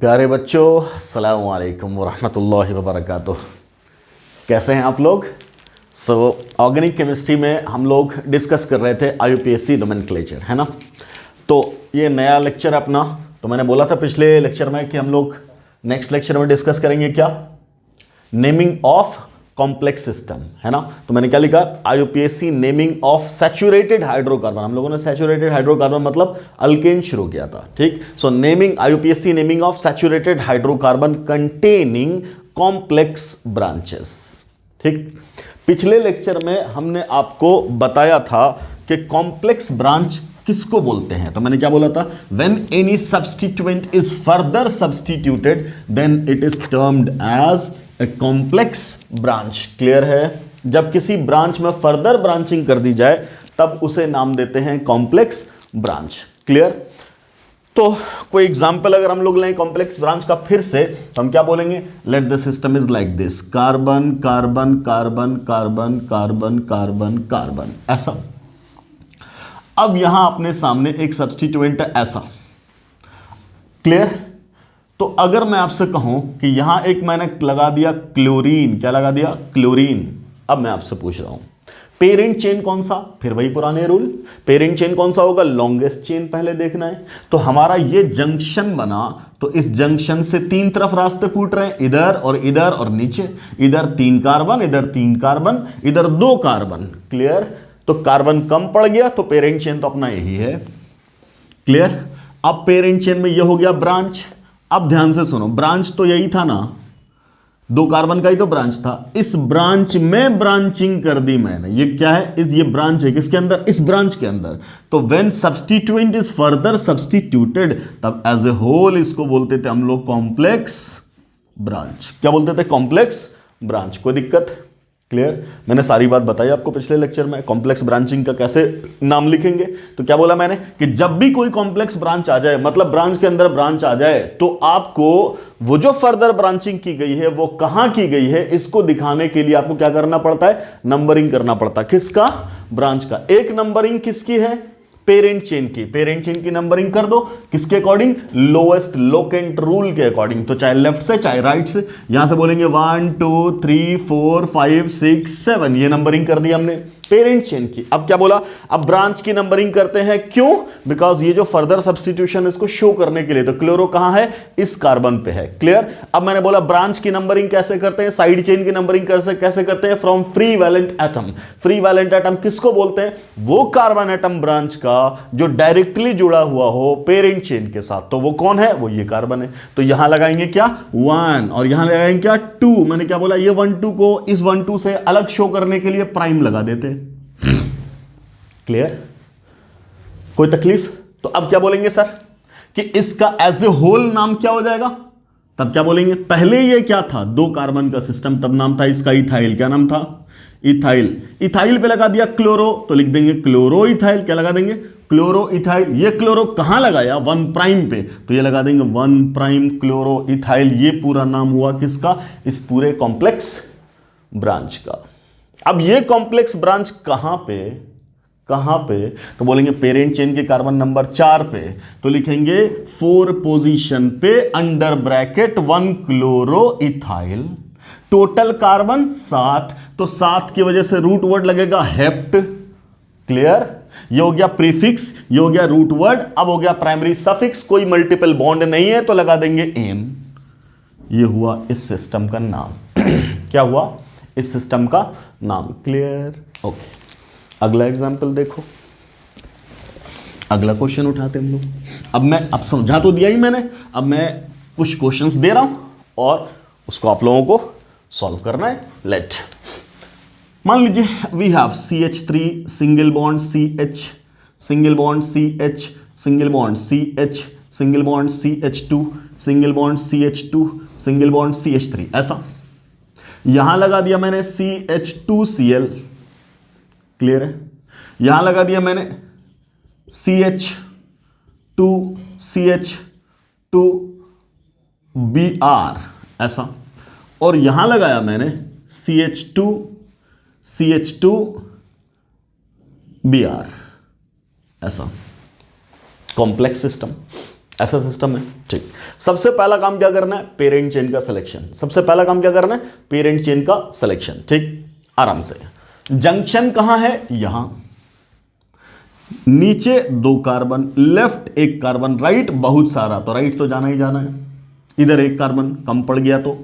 प्यारे बच्चों, अस्सलाम वालेकुम वरहमतुल्लाहि वबरकातुह। कैसे हैं आप लोग? ऑर्गेनिक केमिस्ट्री में हम लोग डिस्कस कर रहे थे IUPAC नोमेनक्लेचर, है ना। तो ये नया लेक्चर अपना, तो मैंने बोला था पिछले लेक्चर में कि हम लोग नेक्स्ट लेक्चर में डिस्कस करेंगे क्या, नेमिंग ऑफ कॉम्प्लेक्स सिस्टम, है ना। तो मैंने क्या लिखा, IUPAC naming of saturated hydrocarbon. हम लोगों ने सैचुरेटेड हाइड्रोकार्बन मतलब अल्केन शुरू किया था, ठीक। So naming IUPAC naming of saturated hydrocarbon containing complex branches, ठीक। पिछले लेक्चर में हमने आपको बताया था कि कॉम्प्लेक्स ब्रांच किसको बोलते हैं। तो मैंने क्या बोला था, when any substituent is further substituted then it is termed as a complex branch. Clear है? जब किसी ब्रांच में फर्दर ब्रांचिंग कर दी जाए तब उसे नाम देते हैं कॉम्प्लेक्स ब्रांच। क्लियर? तो कोई एग्जांपल अगर हम लोग लें कॉम्प्लेक्स ब्रांच का फिर से, तो हम क्या बोलेंगे, let the system is like this, carbon carbon carbon carbon carbon carbon carbon, ऐसा। अब यहां अपने सामने एक सब्स्टिट्यूएंट है ऐसा। क्लियर? तो अगर मैं आपसे कहूं कि यहां एक मैंने लगा दिया क्लोरीन, क्या लगा दिया, क्लोरीन। अब मैं आपसे पूछ रहा हूं पेरेंट चेन कौन सा, फिर वही पुराने रूल, पेरेंट चेन कौन सा होगा, लॉन्गेस्ट चेन पहले देखना है। तो हमारा ये जंक्शन बना, तो इस जंक्शन से तीन तरफ रास्ते फूट रहे हैं, इधर और नीचे। इधर 3 कार्बन, इधर 3 कार्बन, इधर 2 कार्बन। क्लियर? तो कार्बन कम पड़ गया, तो पेरेंट चेन तो अपना यही है। क्लियर? अब पेरेंट चेन में ये हो गया ब्रांच। अब ध्यान से सुनो, ब्रांच तो यही था ना, 2 कार्बन का ही तो ब्रांच था। इस ब्रांच में ब्रांचिंग कर दी मैंने। ये क्या है, ये ब्रांच है किसके अंदर, इस ब्रांच के अंदर। तो when substituent is further substituted, तब एज ए होल इसको बोलते थे हम लोग कॉम्प्लेक्स ब्रांच। क्या बोलते थे, कॉम्प्लेक्स ब्रांच। कोई दिक्कत? क्लियर? मैंने सारी बात बताई आपको पिछले लेक्चर में, कॉम्प्लेक्स ब्रांचिंग का कैसे नाम लिखेंगे। तो क्या बोला मैंने कि जब भी कोई कॉम्प्लेक्स ब्रांच आ जाए, मतलब ब्रांच के अंदर ब्रांच आ जाए, तो आपको वो जो फर्दर ब्रांचिंग की गई है वो कहां की गई है, इसको दिखाने के लिए आपको क्या करना पड़ता है, नंबरिंग करना पड़ता है। किसका, ब्रांच का। एक नंबरिंग किसकी है, पेरेंट चेन की। पेरेंट चेन की नंबरिंग कर दो किसके अकॉर्डिंग, लोएस्ट लोकेंट रूल के अकॉर्डिंग। तो चाहे लेफ्ट से चाहे राइट से, यहां से बोलेंगे 1 2 3 4 5 6 7, ये नंबरिंग कर दी हमने पेरेंट चेन की। अब क्या बोला, अब ब्रांच की नंबरिंग करते हैं। क्यों? बिकॉज ये जो फर्दर सब्स्टिट्यूशन इसको शो करने के लिए, तो क्लोरो कहां है, इस कार्बन पे है। क्लियर? अब मैंने बोला ब्रांच की नंबरिंग कैसे करते हैं, साइड चेन की नंबरिंग कैसे करते हैं, from free valent atom. Free valent atom किसको बोलते हैं, वो कार्बन एटम ब्रांच का जो डायरेक्टली जुड़ा हुआ हो पेरेंट चेन के साथ। तो वो कौन है, वो ये कार्बन है। तो यहां लगाएंगे क्या, 1, और यहां लगाएंगे क्या, 2। मैंने क्या बोला, ये 1 2 को इस 1 2 से अलग शो करने के लिए प्राइम लगा देते। क्लियर? कोई तकलीफ? तो अब क्या बोलेंगे सर कि इसका एज ए होल नाम क्या हो जाएगा, तब क्या बोलेंगे, पहले ये क्या था, 2 कार्बन का सिस्टम, तब नाम था इसका इथाइल। क्या नाम था, इथाइल। इथाइल पे लगा दिया क्लोरो, तो लिख देंगे क्लोरो इथाइल। क्या लगा देंगे, क्लोरो इथाइल। ये क्लोरो कहां लगाया, 1 प्राइम पे, तो ये लगा देंगे 1 प्राइम क्लोरो इथाइल। ये पूरा नाम हुआ किसका, इस पूरे कॉम्प्लेक्स ब्रांच का। अब ये कॉम्प्लेक्स ब्रांच कहां पे, तो बोलेंगे पेरेंट चेन के कार्बन नंबर 4 पे, तो लिखेंगे 4 पोजीशन पे under bracket 1 chloro ethyl. Total carbon 7, तो 7 की वजह से रूट वर्ड लगेगा हेप्ट। क्लियर? ये हो गया प्रीफिक्स, ये हो गया रूट वर्ड। अब हो गया प्राइमरी सफिक्स, कोई मल्टीपल बॉन्ड नहीं है तो लगा देंगे एन। ये हुआ इस सिस्टम का नाम। क्या हुआ, इस सिस्टम का नाम। क्लियर? ओके, अगला एग्जांपल देखो, अगला क्वेश्चन उठाते हम लोग। अब समझा तो दिया ही मैंने, अब मैं कुछ क्वेश्चंस दे रहा हूं और उसको आप लोगों को सॉल्व करना है। लेट, मान लीजिए we have CH3 single bond CH, single bond CH, single bond CH, single bond CH2, single bond CH2, single bond CH3, ऐसा। यहां लगा दिया मैंने CH2Cl। क्लियर है? यहां लगा दिया मैंने CH2Br, ऐसा। और यहां लगाया मैंने CH2Br, ऐसा। Complex system. ऐसा सिस्टम है। ठीक, सबसे पहला काम क्या करना है, पेरेंट चेन का सिलेक्शन। सबसे पहला काम क्या करना है, पेरेंट चेन का सिलेक्शन। ठीक, आराम से। जंक्शन कहां है, यहां, नीचे 2 कार्बन, लेफ्ट 1 कार्बन, राइट बहुत सारा, तो राइट तो जाना ही जाना है। इधर 1 कार्बन कम पड़ गया तो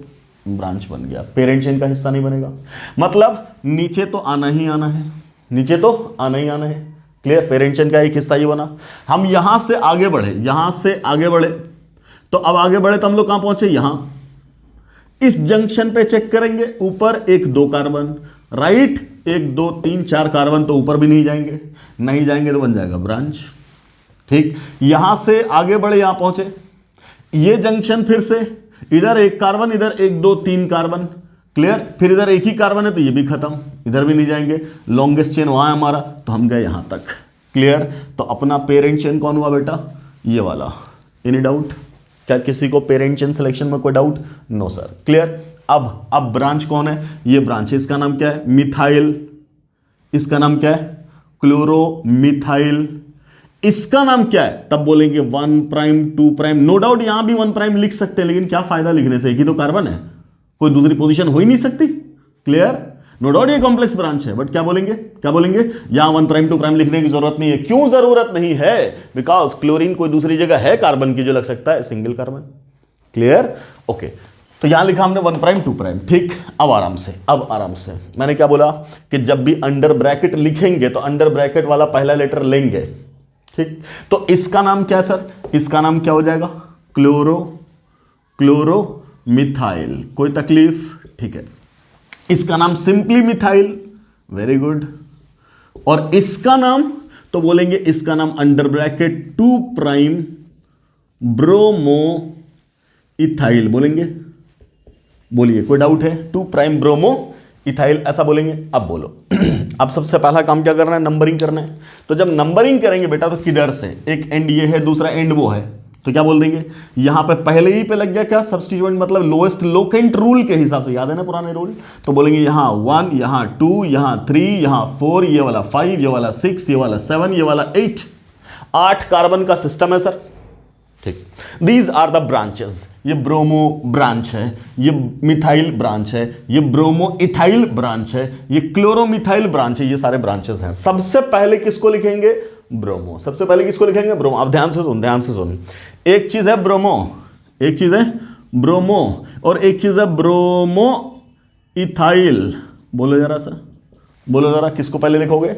ब्रांच बन गया, पेरेंट चेन का हिस्सा नहीं बनेगा। मतलब नीचे तो आना ही आना है, नीचे तो आना ही आना है। क्लियर, पेरेंट चेन का एक हिस्सा ही बना। हम यहां से आगे बढ़े, यहां से आगे बढ़े, तो अब आगे बढ़े तो हम लोग कहां पहुंचे, यहां। इस जंक्शन पे चेक करेंगे, ऊपर 1 2 कार्बन, राइट 1 2 3 4 कार्बन, तो ऊपर भी नहीं जाएंगे, नहीं जाएंगे तो बन जाएगा ब्रांच। ठीक, यहां से आगे बढ़े, यहां पहुंचे, ये जंक्शन फिर से, इधर 1 कार्बन, इधर 1 2 3 कार्बन, क्लियर, फिर इधर 1 ही कार्बन है तो ये भी खत्म, इधर भी नहीं जाएंगे, लॉन्गेस्ट चेन वहां है हमारा, तो हम गए यहां तक। क्लियर, तो अपना पेरेंट चेन कौन हुआ बेटा, ये वाला। एनी डाउट, क्या किसी को पेरेंट चेन सिलेक्शन में कोई डाउट, नो सर। क्लियर, अब ब्रांच कौन है, ये ब्रांच है, इसका नाम क्या है, मिथाइल, इसका नाम क्या है, क्लोरोमिथाइल, इसका नाम क्या है, तब बोलेंगे 1 प्राइम 2 प्राइम। नो डाउट यहां भी 1 प्राइम लिख सकते हैं, लेकिन क्या फायदा लिखने से, एक ही तो कार्बन है, कोई दूसरी पोजीशन हो ही नहीं सकती। क्लियर, नो डाउट ये कॉम्प्लेक्स ब्रांच है, बट क्या बोलेंगे, क्या बोलेंगे, यहां 1 प्राइम 2 प्राइम लिखने की जरूरत नहीं है। क्यों जरूरत नहीं है, बिकॉज क्लोरीन कोई दूसरी जगह है कार्बन की जो लग सकता है, सिंगल कार्बन। क्लियर, ओके, तो यहां लिखा हमने 1 प्राइम 2 प्राइम। ठीक, अब आराम से, अब आराम से, मैंने क्या बोला कि जब भी अंडर ब्रैकेट लिखेंगे तो अंडर ब्रैकेट वाला पहला लेटर लेंगे। ठीक, तो इसका नाम क्या है सर, इसका नाम क्या हो जाएगा, क्लोरोमिथाइल, कोई तकलीफ, ठीक है। इसका नाम सिंपली मिथाइल, वेरी गुड। और इसका नाम तो बोलेंगे, इसका नाम under bracket 2 prime bromo ethyl बोलेंगे। बोलिए, कोई डाउट है, 2 प्राइम ब्रोमो इथाइल ऐसा बोलेंगे। अब बोलो अब सबसे पहला काम क्या करना है, नंबरिंग करना है। तो जब नंबरिंग करेंगे बेटा तो किधर से, एक एंड ये है, दूसरा एंड वो है, तो क्या बोल देंगे, यहां पे पहले ही पे लग गया क्या, सब्स्टिट्यूएंट, मतलब लोएस्ट लोकेंट रूल के हिसाब से, याद है ना पुराने रूल, तो बोलेंगे यहां 1, यहां 2, यहां 3, यहां 4, ये वाला 5, ये वाला 6, ये वाला 7, ये वाला 8, 8 कार्बन का सिस्टम है सर। ठीक, दीज आर द ब्रांचेस, ये ब्रोमो ब्रांच है, ये मिथाइल ब्रांच है, ये ब्रोमो इथाइल ब्रांच है, ये क्लोरोमिथाइल ब्रांच है, ये सारे ब्रांचेस हैं। सबसे पहले किसको लिखेंगे, ब्रोमो, सबसे पहले किसको लिखेंगे, ब्रोमो। अब ध्यान से सुन, ध्यान से सुन, एक चीज है ब्रोमो, एक चीज है ब्रोमो, और एक चीज है ब्रोमो इथाइल। बोलो जरा सा, बोलो जरा, किसको पहले लिखोगे,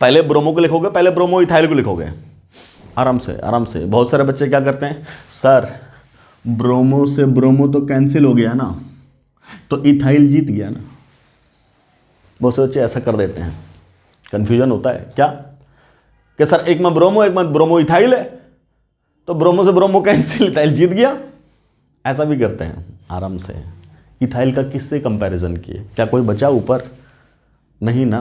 पहले ब्रोमो को लिखोगे, पहले ब्रोमो इथाइल को लिखोगे। आराम से, आराम से। बहुत सारे बच्चे क्या करते हैं, सर ब्रोमो से ब्रोमो तो कैंसिल हो गया ना, तो इथाइल जीत गया ना। बहुत से बच्चे ऐसा कर देते हैं, कंफ्यूजन होता है क्या, कि सर एक में ब्रोमो, एक में ब्रोमो इथाइल है, तो ब्रोमो से ब्रोमो कैंसिल, इथाइल जीत गया। ऐसा भी करते हैं। आराम से, इथाइल का किससे कंपैरिजन किए, क्या कोई बचा ऊपर, नहीं ना,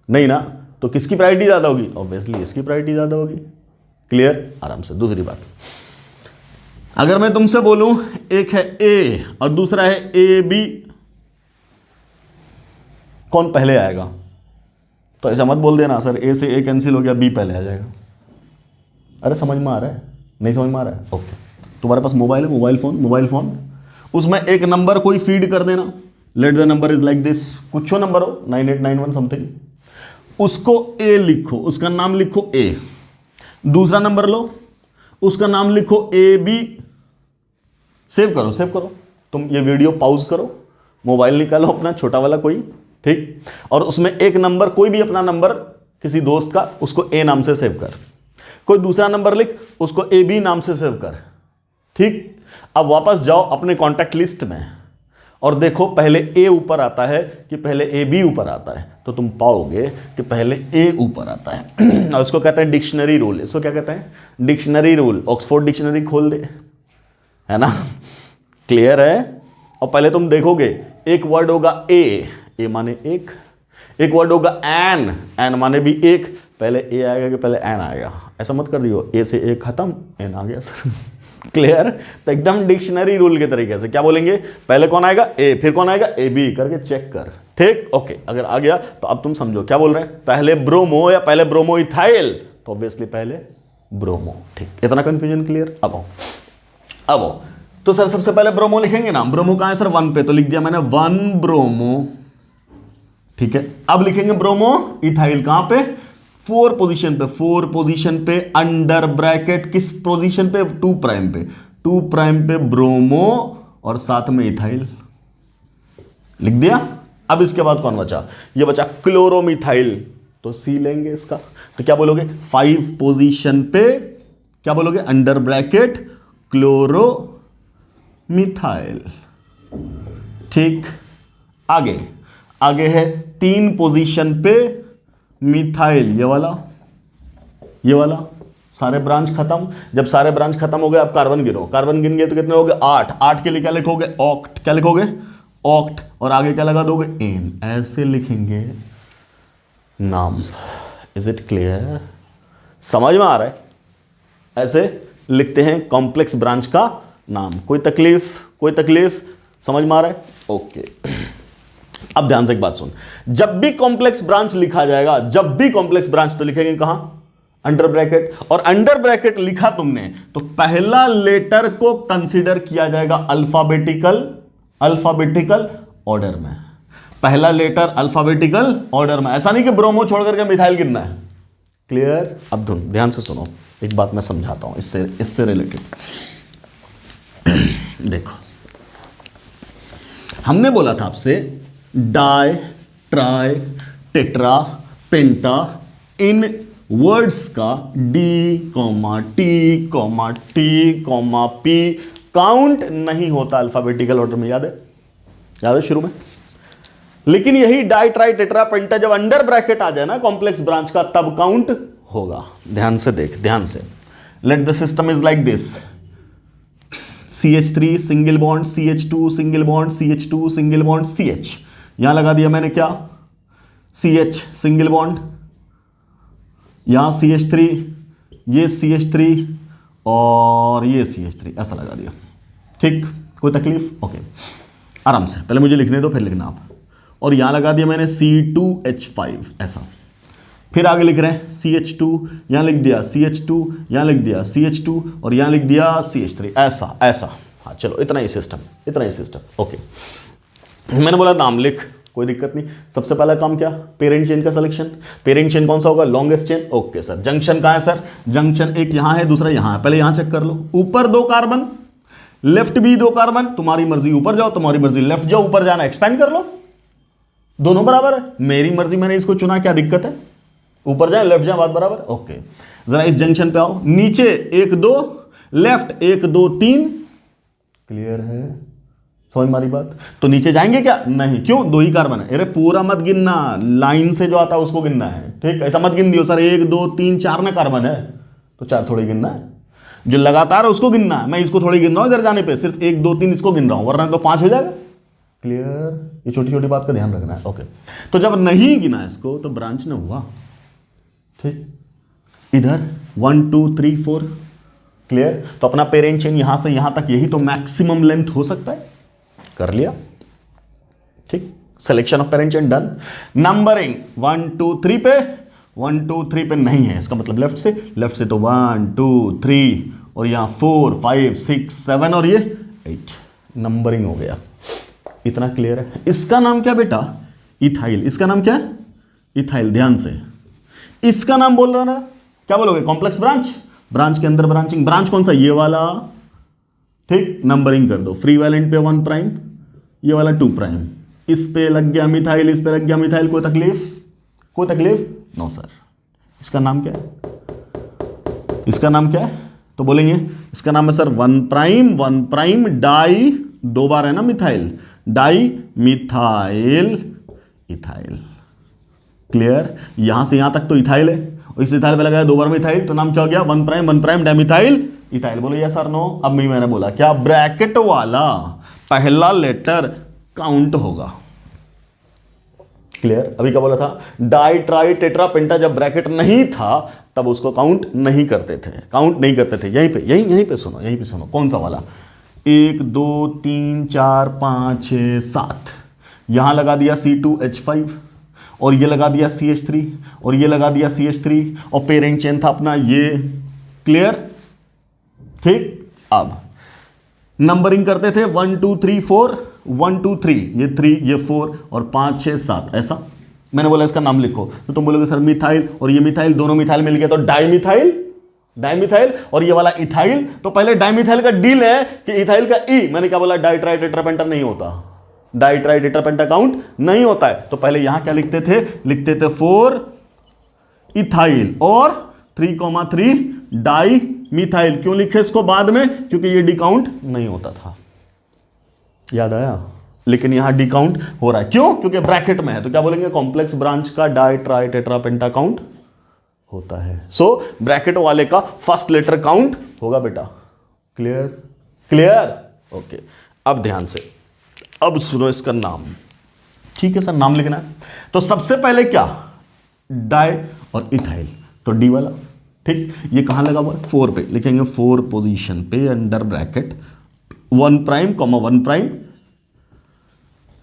नहीं ना, तो किसकी प्रायोरिटी ज़्यादा होगी, ऑब्वियसली इसकी प्रायोरिटी ज़्यादा होगी। क्लियर, आराम से। दूसरी बात, अगर मैं तुमसे बोलूं एक है ए और दूसरा है ए बी, कौन पहले आएगा, तो ऐसा मत बोल देना सर ए से ए कैंसिल हो गया, बी पहले आ जाएगा। अरे समझ में आ रहा है, नहीं समझ में आ रहा है, ओके। तुम्हारे पास मोबाइल है, मोबाइल फोन, उसमें एक नंबर कोई फीड कर देना, let the number is like this, कुछ नंबर हो 9891 समथिंग, उसको ए लिखो, उसका नाम लिखो ए। दूसरा नंबर लो, उसका नाम लिखो ए बी। सेव करो, सेव करो, तुम ये वीडियो पॉज करो, मोबाइल निकालो अपना छोटा वाला कोई, ठीक, और उसमें एक नंबर, कोई भी अपना नंबर किसी दोस्त का, उसको ए नाम से सेव कर। कोई दूसरा नंबर लिख, उसको ए बी नाम से सेव कर। ठीक, अब वापस जाओ अपने कॉन्टैक्ट लिस्ट में और देखो पहले ए ऊपर आता है कि पहले ए बी ऊपर आता है, तो तुम पाओगे कि पहले ए ऊपर आता है। और इसको कहते हैं डिक्शनरी रूल। इसको क्या कहते हैं, डिक्शनरी रूल। ऑक्सफोर्ड डिक्शनरी खोल दे, है ना, क्लियर है। और पहले तुम देखोगे एक वर्ड होगा ए, ए माने एक वर्ड होगा एन, एन माने भी एक, पहले ए आएगा कि पहले एन आएगा, ऐसा मत कर दियो, ए से ए खत्म, एन आ गया सर। क्लियर, तो एकदम डिक्शनरी रूल के तरीके से क्या बोलेंगे, पहले कौन आएगा ए, फिर कौन आएगा ए बी, करके चेक कर। ठीक, ओके, अगर आ गया तो अब तुम समझो क्या बोल रहे हैं, पहले ब्रोमो या पहले ब्रोमो इथाइल, तो ऑब्वियसली पहले ब्रोमो। ठीक, इतना कंफ्यूजन क्लियर? अब आओ तो सर सबसे पहले ब्रोमो लिखेंगे ना। ब्रोमो कहां है सर? 1 पे, तो लिख दिया मैंने 1 ब्रोमो। ठीक है, अब लिखेंगे ब्रोमो इथाइल कहां पे? 4 पोजीशन पे, 4 पोजीशन पे अंडर ब्रैकेट किस पोजीशन पे? 2 प्राइम पे, 2 प्राइम पे ब्रोमो और साथ में इथाइल लिख दिया। अब इसके बाद कौन बचा? ये बचा क्लोरोमिथाइल, तो सी लेंगे इसका। तो क्या बोलोगे? 5 पोजीशन पे क्या बोलोगे? Under bracket chloromethyl. ठीक, आगे है 3 पोजीशन पे मिथाइल, ये वाला। सारे ब्रांच खत्म। जब सारे ब्रांच खत्म हो गए, अब कार्बन गिनो। कार्बन गिन गए तो कितने हो गए? 8। 8 के लिए क्या लिखोगे? ऑक्ट। क्या लिखोगे? ऑक्ट। और आगे क्या लगा दोगे? एन। ऐसे लिखेंगे नाम। Is it clear? समझ में आ रहा है? ऐसे लिखते हैं कॉम्प्लेक्स ब्रांच का नाम। कोई तकलीफ? समझ में आ रहा है? ओके। अब ध्यान से एक बात सुन, जब भी कॉम्प्लेक्स ब्रांच लिखा जाएगा, जब भी कॉम्प्लेक्स ब्रांच, तो लिखेंगे कहां? Under bracket. और अंडर ब्रैकेट लिखा तुमने तो पहला लेटर को कंसीडर किया जाएगा अल्फाबेटिकल ऑर्डर में। पहला लेटर अल्फाबेटिकल ऑर्डर में। ऐसा नहीं कि ब्रोमो छोड़ करके मिथाइल गिनना है। क्लियर? अब ध्यान से सुनो, एक बात मैं समझाता हूं इससे रिलेटेड। देखो, हमने बोला था आपसे डाई, ट्राई, टेट्रा, पेंटा, इन वर्ड्स का डी, टी, पी काउंट नहीं होता अल्फाबेटिकल ऑर्डर में। याद है शुरू में? लेकिन यही डाई, ट्राई, टेट्रा, पेंटा जब अंडर ब्रैकेट आ जाए ना कॉम्प्लेक्स ब्रांच का, तब काउंट होगा। ध्यान से देख, ध्यान से। Let the system is like this. CH3 single bond, CH2 single bond, CH2 single bond, CH। यहां लगा दिया मैंने क्या? CH सिंगल बॉन्ड, यहां CH3, ये CH3 और ये CH3, ऐसा लगा दिया। ठीक, कोई तकलीफ? ओके, आराम से, पहले मुझे लिखने दो फिर लिखना आप। और यहां लगा दिया मैंने C2H5, ऐसा। फिर आगे लिख रहे हैं CH2, यहां लिख दिया CH2, यहां लिख दिया CH2 और यहां लिख दिया CH3, ऐसा। हाँ चलो, इतना ही सिस्टम। ओके, मैंने बोला नाम लिख, कोई दिक्कत नहीं। सबसे पहला काम क्या? पेरेंट चेन का सिलेक्शन। पेरेंट चेन कौन सा होगा? Longest chain. Okay sir, junction कहां है सर? जंक्शन एक यहां है, दूसरा यहां है। पहले यहां चेक कर लो। ऊपर 2 कार्बन, लेफ्ट भी 2 कार्बन। तुम्हारी मर्जी ऊपर जाओ, तुम्हारी मर्जी लेफ्ट जाओ। ऊपर जाना एक्सपेंड कर लो, दोनों बराबर है। मेरी मर्जी, मैंने इसको चुना, क्या दिक्कत है? ऊपर जाए लेफ्ट जाए, बात बराबर। ओके, जरा इस जंक्शन पे आओ। नीचे 1 2, लेफ्ट 1 2 3। क्लियर है? समझ मारी बात? तो नीचे जाएंगे क्या? नहीं। क्यों? 2 ही कार्बन है। अरे पूरा मत गिनना, लाइन से जो आता है उसको गिनना है। ठीक, ऐसा मत गिन दियो सर 1 2 3 4 ना कार्बन है तो 4 थोड़ी गिनना है। जो लगातार है उसको गिनना है। मैं इसको थोड़ी गिन रहा हूं इधर जाने पे, सिर्फ 1 2 3 इसको गिन रहा हूं, वरना तो 5 हो जाएगा। क्लियर? ये छोटी छोटी बात का ध्यान रखना है। ओके, तो जब नहीं गिना इसको तो ब्रांच न हुआ। ठीक, इधर 1 2 3 4। क्लियर? तो अपना पेरेंट चेन यहां से यहां तक, यही तो मैक्सिमम लेंथ हो सकता है। कर लिया। ठीक, selection of parent chain done. Numbering 1 2 3 पे, 1 2 3 पे नहीं है, इसका मतलब लेफ्ट से तो 1 2 3 और यहां 4 5 6 7 और ये 8। नंबरिंग हो गया। इतना क्लियर है? इसका नाम क्या बेटा? इथाइल। इसका नाम क्या है? इथाइल। ध्यान से, इसका नाम बोल रहा ना, क्या बोलोगे? Complex branch. ब्रांच के अंदर ब्रांचिंग। ब्रांच कौन सा? ये वाला। ठीक, नंबरिंग कर दो। फ्री वैलेंट पे 1 प्राइम, ये वाला 2 प्राइम। इस पे लग गया मिथाइल, इस पे लग गया मिथाइल। कोई तकलीफ? No sir. इसका नाम क्या है? तो बोलेंगे इसका नाम है सर 1 प्राइम डाई, 2 बार है ना methyl, di methyl ethyl. Clear? यहां से यहां तक तो इथाइल है, और इस इथाइल पे लगाया 2 बार मिथाइल, तो नाम क्या हो गया? 1 प्राइम डाइमिथाइल इथाइल। बोलो यस और नो? अब मैंने बोला क्या? ब्रैकेट वाला पहला लेटर काउंट होगा। क्लियर? अभी क्या बोला था? डाई, ट्राई, टेट्रा, पेंटा जब ब्रैकेट नहीं था तब उसको काउंट नहीं करते थे। यहीं पे सुनो। कौन सा वाला? 1 2 3 4 5 6 7। यहां लगा दिया C2H5 और ये लगा दिया CH3 और ये लगा दिया CH3 और पेरेंट चेन था अपना ये क्लियर? ठीक, अब नंबरिंग करते थे 1 2 3 4, 1 2 3, ये 3 ये 4 और 5 6 7, ऐसा। मैंने बोला इसका नाम लिखो, तो तुम बोलोगे सर मिथाइल और ये मिथाइल, दोनों मिथाइल मिल गया तो डाइमिथाइल, डाइमिथाइल। और ये वाला इथाइल, तो पहले डाइमिथाइल का डी लें कि इथाइल का ई, मैंने क्या बोला, डाइट्राई टेट्रापेंटा नहीं होता, डाइट्राई टेट्रापेंटा काउंट नहीं होता है। तो पहले यहां क्या लिखते थे, लिखते थे 4 इथाइल और 3,3 डाई मिथाइल। क्यों लिखे इसको बाद में, क्योंकि ये डी काउंट नहीं होता था, याद आया? लेकिन यहां डी काउंट हो रहा है, क्यों? क्योंकि ब्रैकेट में है। तो क्या बोलेंगे, कॉम्प्लेक्स ब्रांच का डाई ट्राई टेट्रा पेंटा काउंट होता है। सो ब्रैकेट वाले का फर्स्ट लेटर काउंट होगा बेटा। क्लियर? क्लियर? ओके, अब ध्यान से, अब सुनो इसका नाम। ठीक है सर, नाम लिखना है। तो सबसे पहले क्या, डाई और इथाइल, तो डी वाला। ठीक, ये कहां लगा हुआ है, 4 पे लिखेंगे, 4 पोजीशन पे under bracket 1 prime comma 1 prime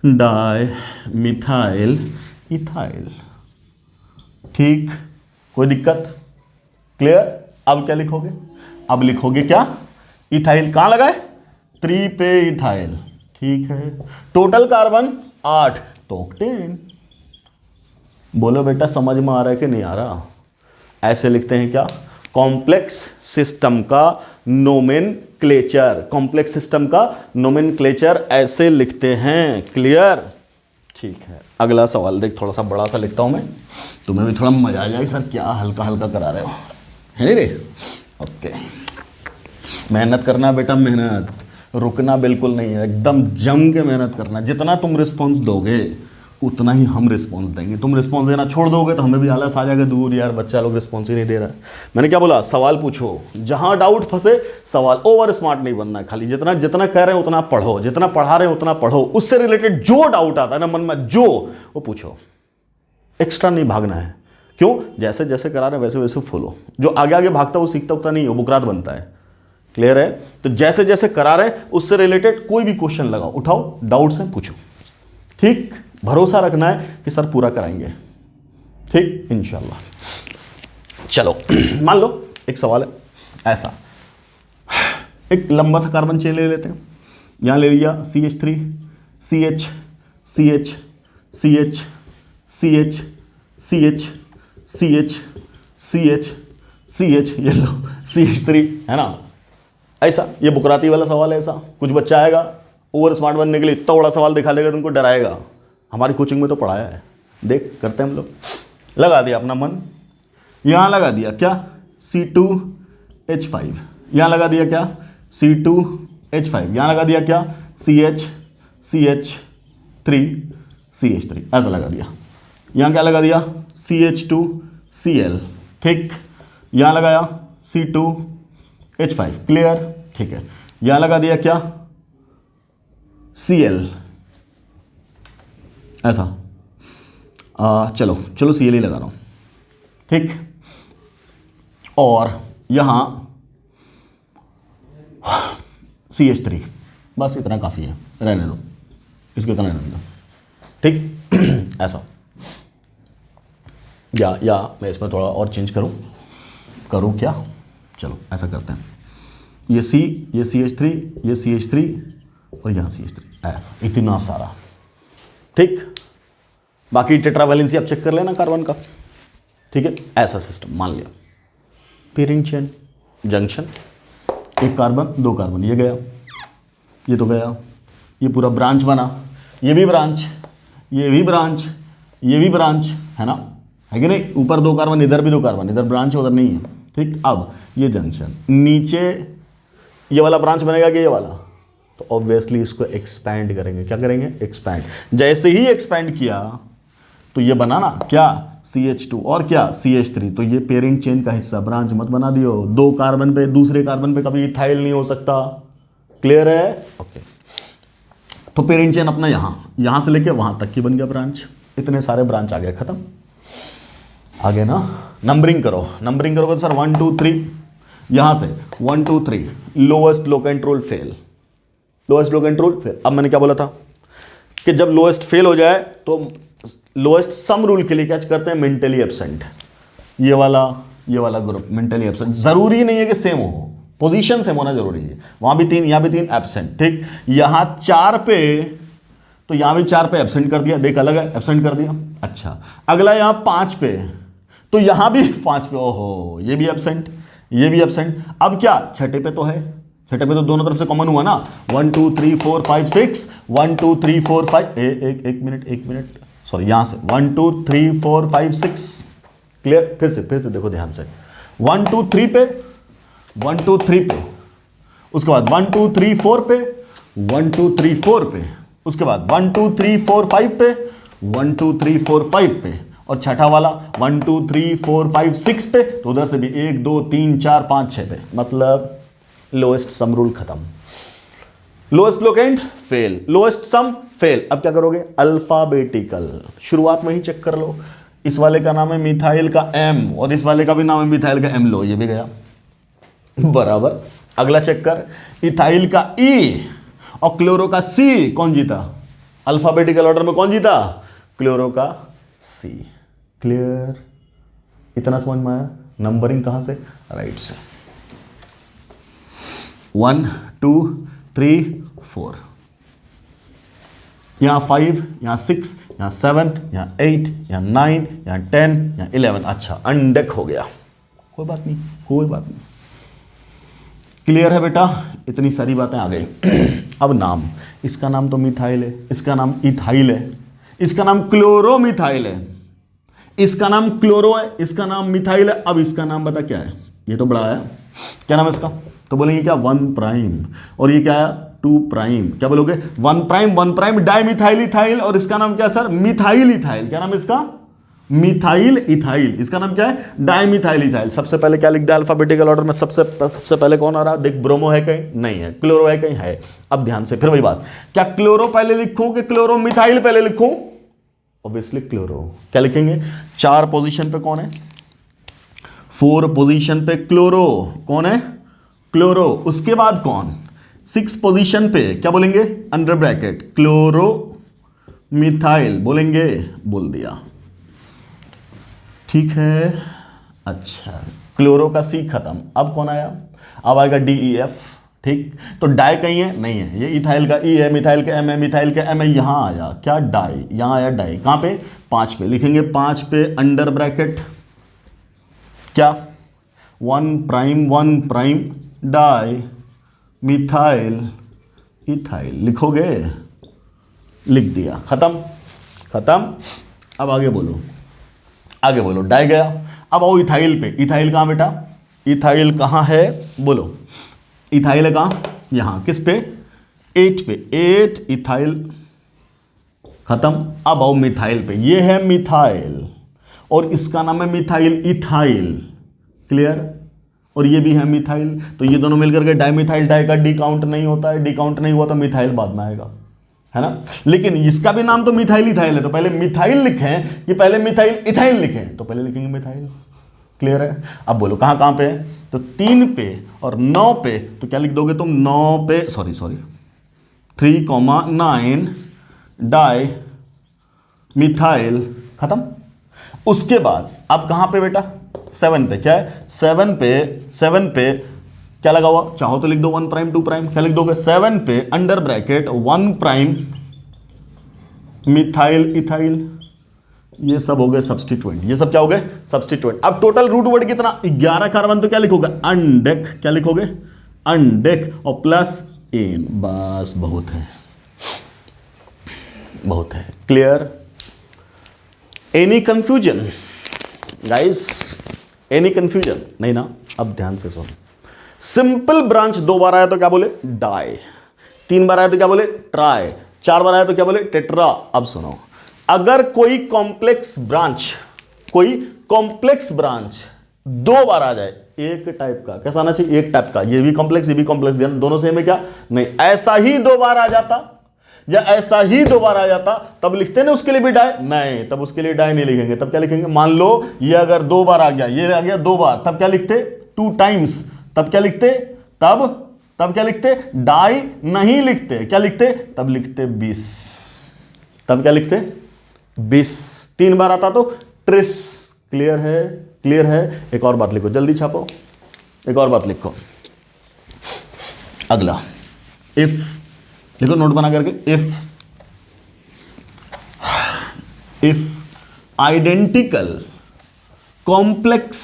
di methyl ethyl. ठीक, कोई दिक्कत? क्लियर? अब क्या लिखोगे, अब लिखोगे क्या, इथाइल कहां लगाए, 3 पे इथाइल। ठीक है, टोटल कार्बन 8, तो ऑक्टेन। बोलो बेटा समझ में आ रहा है कि नहीं आ रहा? ऐसे लिखते हैं क्या, कॉम्प्लेक्स सिस्टम का नोमेनक्लेचर, कॉम्प्लेक्स सिस्टम का नोमेनक्लेचर ऐसे लिखते हैं। क्लियर? ठीक है, अगला सवाल देख, थोड़ा सा बड़ा सा लिखता हूं मैं, तुम्हें भी थोड़ा मजा आ जाए सर, क्या हल्का हल्का करा रहे हो, है नहीं रे? ओके, मेहनत करना बेटा, मेहनत, रुकना बिल्कुल नहीं है, एकदम जम के मेहनत करना। जितना तुम रिस्पॉन्स दोगे उतना ही हम रिस्पॉन्स देंगे। तुम रिस्पॉन्स देना छोड़ दोगे तो हमें भी आलस आ जाएगा, दूर यार बच्चा लोग रिस्पॉन्स ही नहीं दे रहा है। मैंने क्या बोला, सवाल पूछो, जहां डाउट फंसे सवाल, ओवर स्मार्ट नहीं बनना है, खाली जितना जितना कह रहे हैं उतना पढ़ो, जितना पढ़ा रहे हैं उतना पढ़ो, उससे रिलेटेड जो डाउट आता है ना मन में, जो वो पूछो, एक्स्ट्रा नहीं भागना है। क्यों? जैसे जैसे करा रहे वैसे वैसे फॉलो। जो आगे आगे भागता है वो सीखता उगता नहीं है, वो बुकरात बनता है। क्लियर है? तो जैसे जैसे करा रहे उससे रिलेटेड कोई भी क्वेश्चन लगाओ, उठाओ, डाउट से पूछो। ठीक, भरोसा रखना है कि सर पूरा कराएंगे। ठीक, इंशाल्लाह। चलो मान लो एक सवाल है ऐसा, एक लंबा सा कार्बन चेन ले लेते हैं। यहां ले लिया CH3 CH CH CH CH CH CH CH CH, ये लो CH3, है ना? ऐसा, ये बुकराती वाला सवाल है। ऐसा कुछ बच्चा आएगा ओवर स्मार्ट बनने के लिए इतना बड़ा सवाल दिखा देगा, तुमको डराएगा। हमारी कोचिंग में तो पढ़ाया है, देख करते हैं हम लोग। लगा दिया अपना मन, यहां लगा दिया क्या, C2H5, यहां लगा दिया क्या, C2H5, यहां लगा दिया क्या, CH3 ऐसा लगा दिया। यहां क्या लगा दिया, CH2Cl। ठीक, यहां लगाया C2H5। क्लियर? ठीक है, यहां लगा दिया क्या, Cl, ऐसा। चलो Cl ही लगा रहा हूं। ठीक, और यहां CH3, बस इतना काफी है, रहने दो इसको, इतना रहने दो। ठीक ऐसा, या मैं इसमें थोड़ा और चेंज करूं क्या, चलो ऐसा करते हैं, ये C, ये CH3, ये CH3 और यहाँ CH3, ऐसा इतना सारा। ठीक, बाकी टेट्रावैलेंसी आप चेक कर लेना कार्बन का। ठीक है, ऐसा सिस्टम मान लिया, पेयरिंग चेन, जंक्शन, एक कार्बन दो कार्बन, ये गया, ये तो गया, ये पूरा ब्रांच बना, ये भी ब्रांच, ये भी ब्रांच, ये भी ब्रांच, है ना, है कि नहीं? ऊपर दो कार्बन, इधर भी दो कार्बन, इधर ब्रांच है उधर नहीं है। ठीक, अब ये जंक्शन, नीचे ये वाला ब्रांच बनेगा कि ये वाला, तो ऑब्वियसली इसको एक्सपैंड करेंगे। क्या करेंगे? एक्सपैंड। जैसे ही एक्सपैंड किया तो ये बना ना क्या, CH2 और क्या, CH3, तो ये पेयरिंग चेन का हिस्सा, ब्रांच मत बना दियो। दो कार्बन पे, दूसरे कार्बन पे कभी इथाइल नहीं हो सकता। क्लियर है? ओके, तो पेयरिंग चेन अपना यहां से लेके वहां तक की बन गया ब्रांच। इतने सारे ब्रांच आ गए, खत्म। आगे ना नंबरिंग करोगे तो सर 1 2 3, यहां से 1 2 3, लोएस्ट लो कंट्रोल फेल, लोएस्ट लो कंट्रोल फेल। अब मैंने क्या बोला था कि जब लोएस्ट फेल हो जाए तो लोएस्ट सम रूल के लिए क्या करते हैं, मेंटली एब्सेंट। ये वाला ये वाला ग्रुप मेंटली एब्सेंट। जरूरी नहीं है कि सेम हो, पोजीशन सेम होना जरूरी है। वहां भी 3 यहां भी 3 एब्सेंट, ठीक। यहां 4 पे तो यहां भी 4 पे एब्सेंट कर दिया, देख अलग है, एब्सेंट कर दिया। अच्छा, अगला यहां 5 पे तो यहां भी 5 पे, ओहो ये भी एब्सेंट, ये भी एब्सेंट। अब क्या छठे पे तो है, छठे पे तो दोनों तरफ से कॉमन हुआ ना, 1 2 3 4 5 6, 1 2 3 4 5, एक मिनट सॉरी, यहां से 1 2 3 4 5 6, क्लियर। फिर से देखो ध्यान से, 1 2 3 पे, 1 2 3 पे, उसके बाद 1 2 3 4 पे, 1 2 3 4 पे, उसके बाद 1 2 3 4 5 पे, 1 2 3 4 5 पे, और छठा वाला 1 2 3 4 5 6 पे, तो उधर से भी 1 2 3 4 5 6 पे, मतलब लोएस्ट सम रूल खत्म। Lowest locant fail, lowest sum fail. अब क्या करोगे, अल्फाबेटिकल, शुरुआत में ही चेक कर लो। इस वाले का नाम है मिथाइल का M और इस वाले का भी नाम है मिथाइल का M, लो ये भी गया बराबर। अगला चेक कर, इथाइल का E और क्लोरो का C, कौन जीता? अल्फाबेटिकल ऑर्डर में कौन जीता? क्लोरो का C। क्लियर, इतना समझ में आया? नंबरिंग कहां से? राइट से। 1 2 3 4, यहां 5, यहां 6, यहां 7, यहां 8, यहां 9, यहां 10, यहां 11। अच्छा, अनडेक हो गया, कोई बात नहीं, कोई बात नहीं। क्लियर है बेटा? इतनी सारी बातें आ गई। अब नाम, इसका नाम तो मिथाइल है, इसका नाम इथाइल है, इसका नाम क्लोरोमिथाइल है, इसका नाम क्लोरो है, इसका नाम मिथाइल है। अब इसका नाम बता क्या है? ये तो बड़ा है, क्या नाम है इसका? तो बोलेंगे क्या? 1 प्राइम। और ये क्या है? 2 प्राइम। क्या बोलोगे? 1 प्राइम डाई मिथाइल इथाइल। और इसका नाम क्या सर? Methyl ethyl. क्या नाम है इसका? Methyl ethyl. इसका नाम क्या है? Dimethyl ethyl. सबसे पहले क्या लिख दिया अल्फाबेटिकल ऑर्डर में? सबसे पहले कौन आ रहा? देख, ब्रोमो है कहीं? नहीं है। क्लोरो है कहीं? है। अब ध्यान से, फिर वही बात, क्या क्लोरो पहले लिखूं कि क्लोरो मिथाइल पहले लिखूं? Obviously chloro. क्या लिखेंगे? 4 पोजीशन पे कौन है? 4 पोजीशन पे क्लोरो। कौन है? क्लोरो। उसके बाद कौन? 6 पोजीशन पे क्या बोलेंगे? अंडर ब्रैकेट क्लोरो मिथाइल बोलेंगे, बोल दिया, ठीक है। अच्छा, क्लोरो का C खत्म। अब कौन आया? अब आएगा DEF, ठीक। तो डाई कहीं है? नहीं है। ये इथाइल का E है, मिथाइल का M है, मिथाइल का M है। यहां आया क्या? डाई। यहां आया डाई। कहां पे? 5 पे। लिखेंगे 5 पे अंडर ब्रैकेट क्या? 1 प्राइम डाई मिथाइल इथाइल। लिखोगे? लिख दिया, खत्म। अब आगे बोलो। डाई गया। अब आओ इथाइल पे। इथाइल कहां बेटा? इथाइल कहां है? बोलो। इथाइल है कहां? यहां। किस पे? 8 पे। 8 इथाइल, खत्म। अब आओ मिथाइल पे। ये है मिथाइल और इसका नाम है मिथाइल इथाइल, क्लियर। और ये भी है मिथाइल, तो ये दोनों मिलकर के डाइमिथाइल। डाई का डी काउंट नहीं होता है, डी काउंट नहीं हुआ तो मिथाइल बाद में आएगा, है ना। लेकिन इसका भी नाम तो मिथाइल इथाइल है, तो पहले मिथाइल लिखें कि पहले मिथाइल इथाइल लिखें? तो पहले लिखेंगे मिथाइल, क्लियर है। अब बोलो कहां पे है? तो 3 पे और 9 पे, तो क्या लिख दोगे तुम? 9 पे, सॉरी 3,9 डाई मिथाइल, खत्म। उसके बाद अब कहां पे बेटा? 7 पे। क्या है? 7 पे क्या लगा हुआ? चाहो तो लिख दो 1 प्राइम 2 प्राइम। क्या लिख दोगे? 7 पे under bracket 1 prime methyl ethyl. ये सब हो गए सब्स्टिट्यूएंट। ये सब क्या हो गए? सब्स्टिट्यूएंट। अब टोटल रूट वर्ड कितना? 11 कार्बन। तो क्या लिखोगे? अनडेक। क्या लिखोगे? अनडेक और प्लस एन। बस, बहुत है। Clear? Any confusion guys? Any confusion? नहीं ना? अब ध्यान से सुनो। सिंपल ब्रांच 2 बार आया तो क्या बोले? डाई। 3 बार आया तो क्या बोले? ट्राई। 4 बार आया तो क्या बोले? टेट्रा। अब सुनो, अगर कोई कॉम्प्लेक्स ब्रांच 2 बार आ जाए एक टाइप का, कैसा आना चाहिए? एक टाइप का। ये भी कॉम्प्लेक्स, ये भी कॉम्प्लेक्स, दोनों सेम है क्या? नहीं। ऐसा ही 2 बार आ जाता या ऐसा ही 2 बार आ जाता तब लिखते ना उसके लिए भी डाई? नहीं, तब उसके लिए डाई नहीं लिखेंगे। तब क्या लिखेंगे? मान लो ये अगर 2 बार आ गया, ये आ गया 2 बार, तब क्या लिखते? 2 टाइम्स। तब क्या लिखते? तब क्या लिखते? डाई नहीं लिखते। क्या लिखते? तब लिखते 20। तब क्या लिखते? 20। 3 बार आता तो ट्रिस, क्लियर है? क्लियर है? एक और बात लिखो, जल्दी छापो, एक और बात लिखो। अगला इफ लिखो, नोट बना करके, if identical complex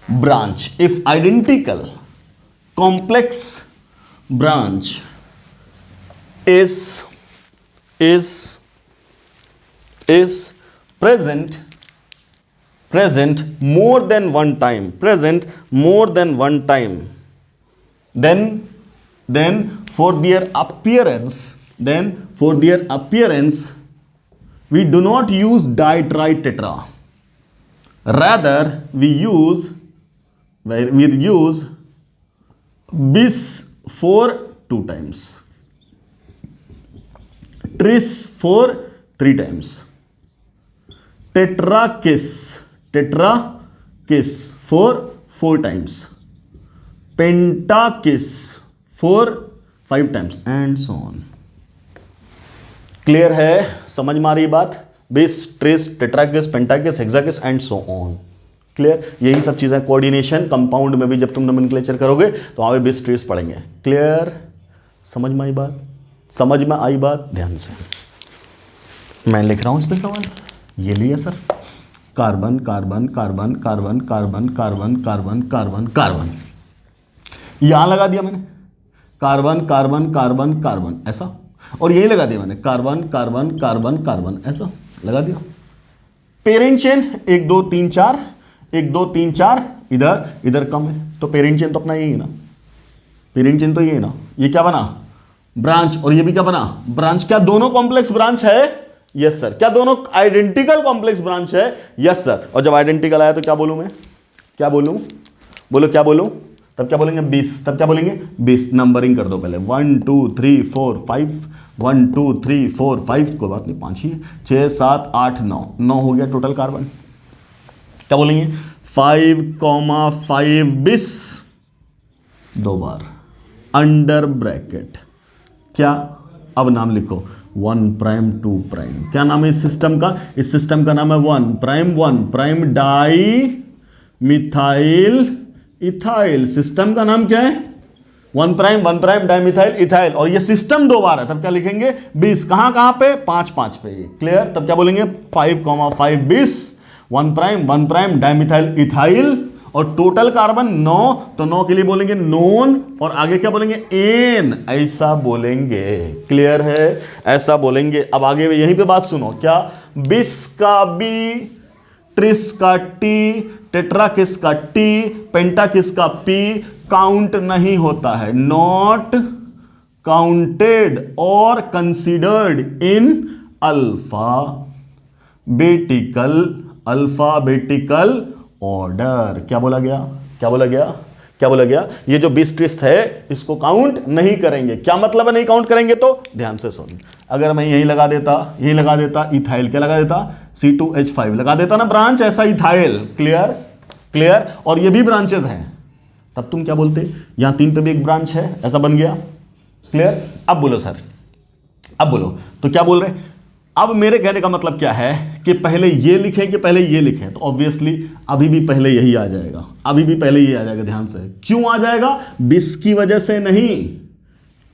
branch, if identical complex branch is present more than one time, then for their appearance we do not use ditri-tetra, rather we use bis for 2 times, tris for 3 times, tetra kiss for 4 times, penta kiss for 5 times and so on. Clear है? समझ में आ रही बात? Bis, tris, tetrakis, pentakis, hexakis and so on. Clear? यही सब चीजें coordination compound में भी जब तुम नोमेनक्लेचर करोगे तो वहां पे बिस, ट्रिस पढ़ेंगे। क्लियर? समझ में आई बात? समझ में आई बात? ध्यान से मैं लिख रहा हूं इस पे सवाल, ये लिया sir, carbon carbon carbon carbon carbon carbon carbon carbon carbon, यहां लगा दिया मैंने कार्बन कार्बन कार्बन कार्बन ऐसा, और यही लगा दिया मैंने कार्बन कार्बन कार्बन कार्बन ऐसा लगा दिया। पेरेंट चेन 1 2 3 4, 1 2 3 4, इधर कम है तो पेरेंट चेन तो अपना यही है ना, पेरेंट चेन तो ये है ना। ये क्या बना? ब्रांच। और ये भी क्या बना? ब्रांच। क्या दोनों कॉम्प्लेक्स ब्रांच है? Yes sir. क्या दोनों आइडेंटिकल कॉम्प्लेक्स ब्रांच है? Yes sir. और जब आइडेंटिकल आया तो क्या बोलूं मैं? क्या बोलूं? बोलो क्या बोलूं? तब क्या बोलेंगे? 20। तब क्या बोलेंगे? 20। नंबरिंग कर दो पहले, 1 2 3 4 5, 1 2 3 4 5, कोई बात नहीं 5 ही है, 6 7 8 9, 9 हो गया टोटल कार्बन। क्या बोलेंगे? 5,5 बिस, 2 बार अंडर ब्रैकेट। क्या? अब नाम लिखो 1 प्राइम 2 प्राइम। क्या नाम है इस सिस्टम का? इस सिस्टम का नाम है 1 prime di methyl ethyl. System का नाम क्या है? 1 प्राइम डाई मिथाइल इथाइल। और ये सिस्टम 2 बार है, तब क्या लिखेंगे? 20। कहां पे? 5 5 पे। क्लियर? तब क्या बोलेंगे? 5,5 बिस, 1 प्राइम डाई मिथाइल इथाइल, और टोटल कार्बन 9, तो 9 के लिए बोलेंगे नोन, और आगे क्या बोलेंगे? एन, ऐसा बोलेंगे। क्लियर है? ऐसा बोलेंगे। अब आगे यहीं पे बात सुनो। क्या? बिस का बी, ट्रिस का टी, टेट्राकिस का टी, पेंटाकिस का पी काउंट नहीं होता है, नॉट काउंटेड और कंसीडर्ड इन अल्फाबेटिकल ऑर्डर। क्या बोला गया? क्या बोला गया? क्या बोला गया? ये जो 20 ट्रिस्ट है इसको काउंट नहीं करेंगे। क्या मतलब है नहीं काउंट करेंगे? तो ध्यान से सुन, अगर मैं यही लगा देता इथाइल, क्या लगा देता? C2H5 लगा देता ना ब्रांच, ऐसा इथाइल। क्लियर? और ये भी ब्रांचेस हैं, तब तुम क्या बोलते? यहां 3 पे भी एक ब्रांच है, ऐसा बन गया। क्लियर? अब बोलो सर, अब बोलो तो क्या बोल रहे? अब मेरे कहने का मतलब क्या है कि पहले ये लिखें कि पहले ये लिखें? तो ऑब्वियसली अभी भी पहले यही आ जाएगा, अभी भी पहले ये आ जाएगा। ध्यान से, क्यों आ जाएगा? बिस की वजह से नहीं,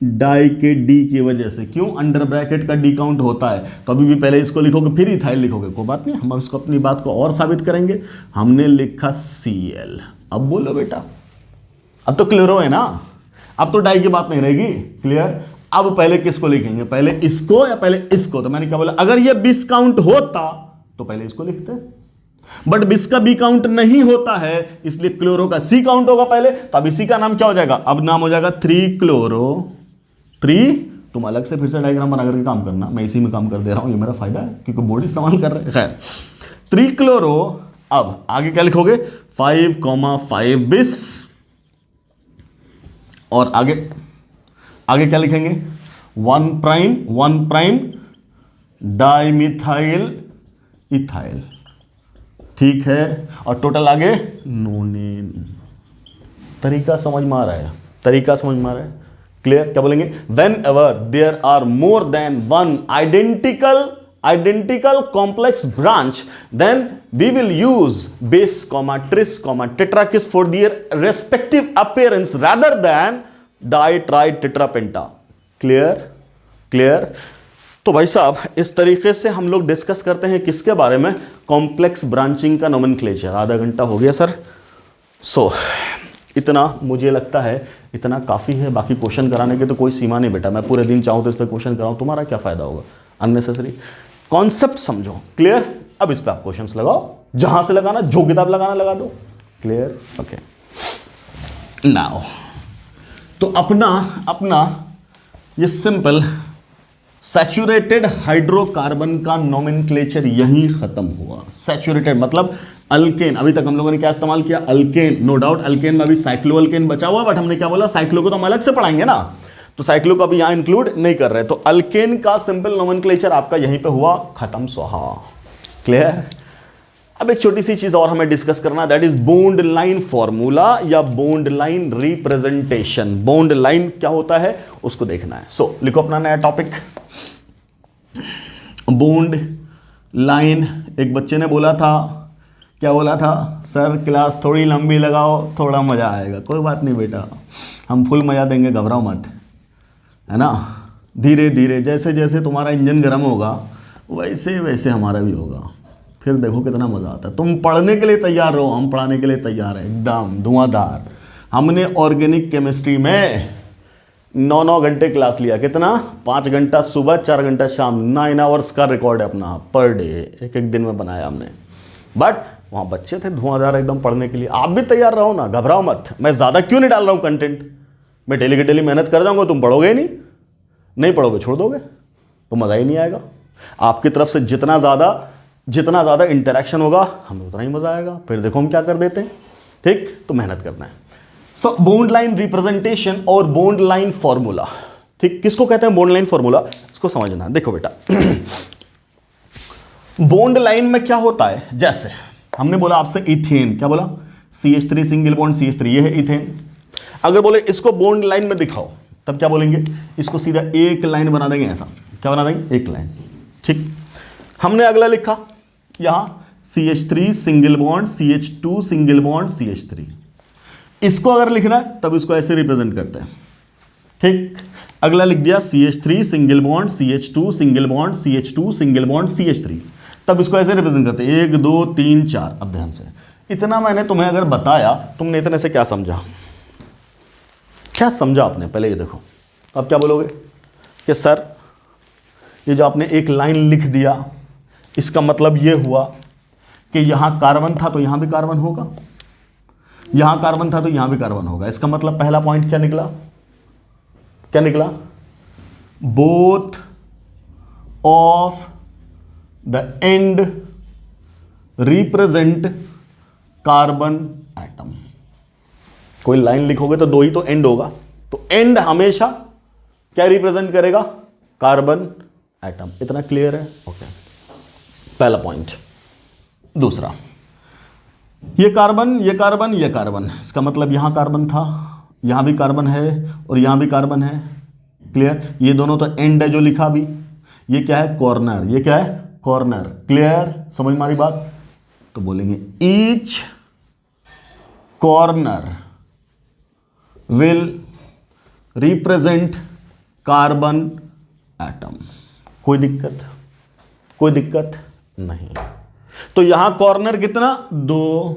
डाई के डी की वजह से। क्यों? अंडर ब्रैकेट का डी काउंट होता है, तो अभी भी पहले इसको लिखोगे फिर इथाइल लिखोगे, कोई बात नहीं, हम इसको अपनी बात को और साबित करेंगे। हमने लिखा Cl। अब बोलो बेटा, अब तो क्लियर है ना, अब तो डाई की बात नहीं रहेगी। क्लियर? अब पहले किसको लिखेंगे? पहले इसको या पहले इसको? तो मैंने क्या बोला? अगर ये बिस काउंट होता तो पहले इसको लिखते, बट बिस का बी काउंट नहीं होता है, इसलिए क्लोरो का सी काउंट होगा पहले। तो अब इसी का नाम क्या हो जाएगा? अब नाम हो जाएगा 3 क्लोरो 3। तुम अलग से फिर से डायग्राम बना करके काम करना, मैं इसी में काम कर दे रहा हूं, ये मेरा फायदा है क्योंकि बोर्ड इस्तेमाल कर रहे हैं। खैर 3 क्लोरो। अब आगे क्या लिखोगे? 5,5 बिस, और आगे क्या लिखेंगे? 1 प्राइम डाइमिथाइल इथाइल। ठीक है? और टोटल आगे नोनेन। तरीका समझ में आ रहा है? तरीका समझ में आ रहा है? क्लियर? क्या बोलेंगे? Whenever there are more than 1 identical identical complex branch, then we will use bis, tris, tetrakis for their respective appearance rather than di, tri, tetra, penta. Clear? तो भाई साहब इस तरीके से हम लोग डिस्कस करते हैं किसके बारे में, कॉम्प्लेक्स ब्रांचिंग का नोमेनक्लेचर। आधा घंटा हो गया सर। सो इतना मुझे लगता है इतना काफ़ी है, बाकी क्वेश्चन कराने की तो कोई सीमा नहीं बेटा। मैं पूरे दिन चाहूँ तो इस पर क्वेश्चन कराऊँ, तुम्हारा क्या फ़ायदा होगा, अननेसेसरी। कॉन्सेप्ट समझो, क्लियर? अब इस पर आप क्वेश्चंस लगाओ, जहाँ से लगाना, जो किताब लगाना लगा दो, क्लियर? ओके नाउ तो अपना ये सिंपल सैचुरेटेड हाइड्रोकार्बन का नोमेनक्लेचर यहीं खत्म हुआ। सैचुरेटेड मतलब अल्केन, अभी तक हम लोगों ने क्या इस्तेमाल किया, अल्केन। नो डाउट अल्केन में अभी साइक्लो अल्केन बचा हुआ, बट हमने क्या बोला, साइक्लो को तो हम अलग से पढ़ाएंगे ना, तो साइक्लो को अभी यहां इंक्लूड नहीं कर रहे। तो अल्केन का सिंपल नोमेनक्लेचर आपका यहीं पे हुआ खत्म, स्वाहा। क्लियर? अब एक छोटी सी चीज और हमें डिस्कस करना, that is bond line formula या bond line representation. Bond line क्या होता है उसको देखना है। सो लिखो अपना नया टॉपिक, बॉन्ड लाइन। एक बच्चे ने बोला था, क्या बोला था, सर क्लास थोड़ी लंबी लगाओ, थोड़ा मजा आएगा। कोई बात नहीं बेटा, हम फुल मजा देंगे, घबराओ मत, है ना। धीरे धीरे जैसे जैसे तुम्हारा इंजन गर्म होगा वैसे वैसे हमारा भी होगा, फिर देखो कितना मज़ा आता है। तुम पढ़ने के लिए तैयार रहो, हम पढ़ाने के लिए तैयार है, एकदम धुआंधार। हमने ऑर्गेनिक केमिस्ट्री में 9 घंटे क्लास लिया, कितना, 5 घंटा सुबह 4 घंटा शाम, 9 आवर्स का रिकॉर्ड है अपना पर डे, एक दिन में बनाया हमने। बट वहाँ बच्चे थे धुआंधार एकदम पढ़ने के लिए। आप भी तैयार रहो ना, घबराओ मत। मैं ज़्यादा क्यों नहीं डाल रहा हूँ कंटेंट, मैं डेली की डेली मेहनत कर जाऊँगा, तुम पढ़ोगे ही नहीं पढ़ोगे छोड़ दोगे तो मज़ा ही नहीं आएगा। आपकी तरफ से जितना ज़्यादा इंटरेक्शन होगा हमें उतना ही मज़ा आएगा। फिर देखो हम क्या कर देते हैं, ठीक। तो मेहनत करना है। सो बॉन्ड लाइन रिप्रेजेंटेशन और बॉन्ड लाइन फॉर्मूला, ठीक। किसको कहते हैं बॉन्ड लाइन फॉर्मूला, इसको समझना। देखो बेटा बॉन्ड लाइन में क्या होता है, जैसे हमने बोला आपसे इथेन, क्या बोला, CH3 सिंगल बॉन्ड CH3, ये है इथेन। अगर बोले इसको बॉन्ड लाइन में दिखाओ तब क्या बोलेंगे, इसको सीधा एक लाइन बना देंगे, ऐसा क्या बना देंगे, एक लाइन, ठीक। हमने अगला लिखा यहां CH3 single bond CH2 single bond CH3, इसको अगर लिखना है तब इसको ऐसे रिप्रेजेंट करते हैं, ठीक। अगला लिख दिया CH3 single bond CH2 single bond CH2 single bond CH3, तब इसको ऐसे रिप्रेजेंट करते हैं 1 2 3 4। अब ध्यान से, इतना मैंने तुम्हें अगर बताया, तुमने इतने से क्या समझा, क्या समझा आपने, पहले ये देखो। अब क्या बोलोगे कि सर ये जो आपने एक लाइन लिख दिया, इसका मतलब ये हुआ कि यहां कार्बन था तो यहां भी कार्बन होगा, यहां कार्बन था तो यहां भी कार्बन होगा। इसका मतलब पहला पॉइंट क्या निकला, क्या निकला, both of the end represent carbon atom. कोई लाइन लिखोगे तो 2 ही तो एंड होगा, तो एंड हमेशा क्या रिप्रेजेंट करेगा, कार्बन एटम। इतना क्लियर है, ओके। पहला पॉइंट। दूसरा, ये कार्बन ये कार्बन ये कार्बन, इसका मतलब यहां कार्बन था, यहां भी कार्बन है और यहां भी कार्बन है, क्लियर। ये दोनों तो एंड है जो लिखा भी, ये क्या है, कॉर्नर, ये क्या है, कॉर्नर, क्लियर, समझ मारी बात। तो बोलेंगे each corner will represent carbon atom. कोई दिक्कत नहीं। तो यहां कॉर्नर कितना, 2,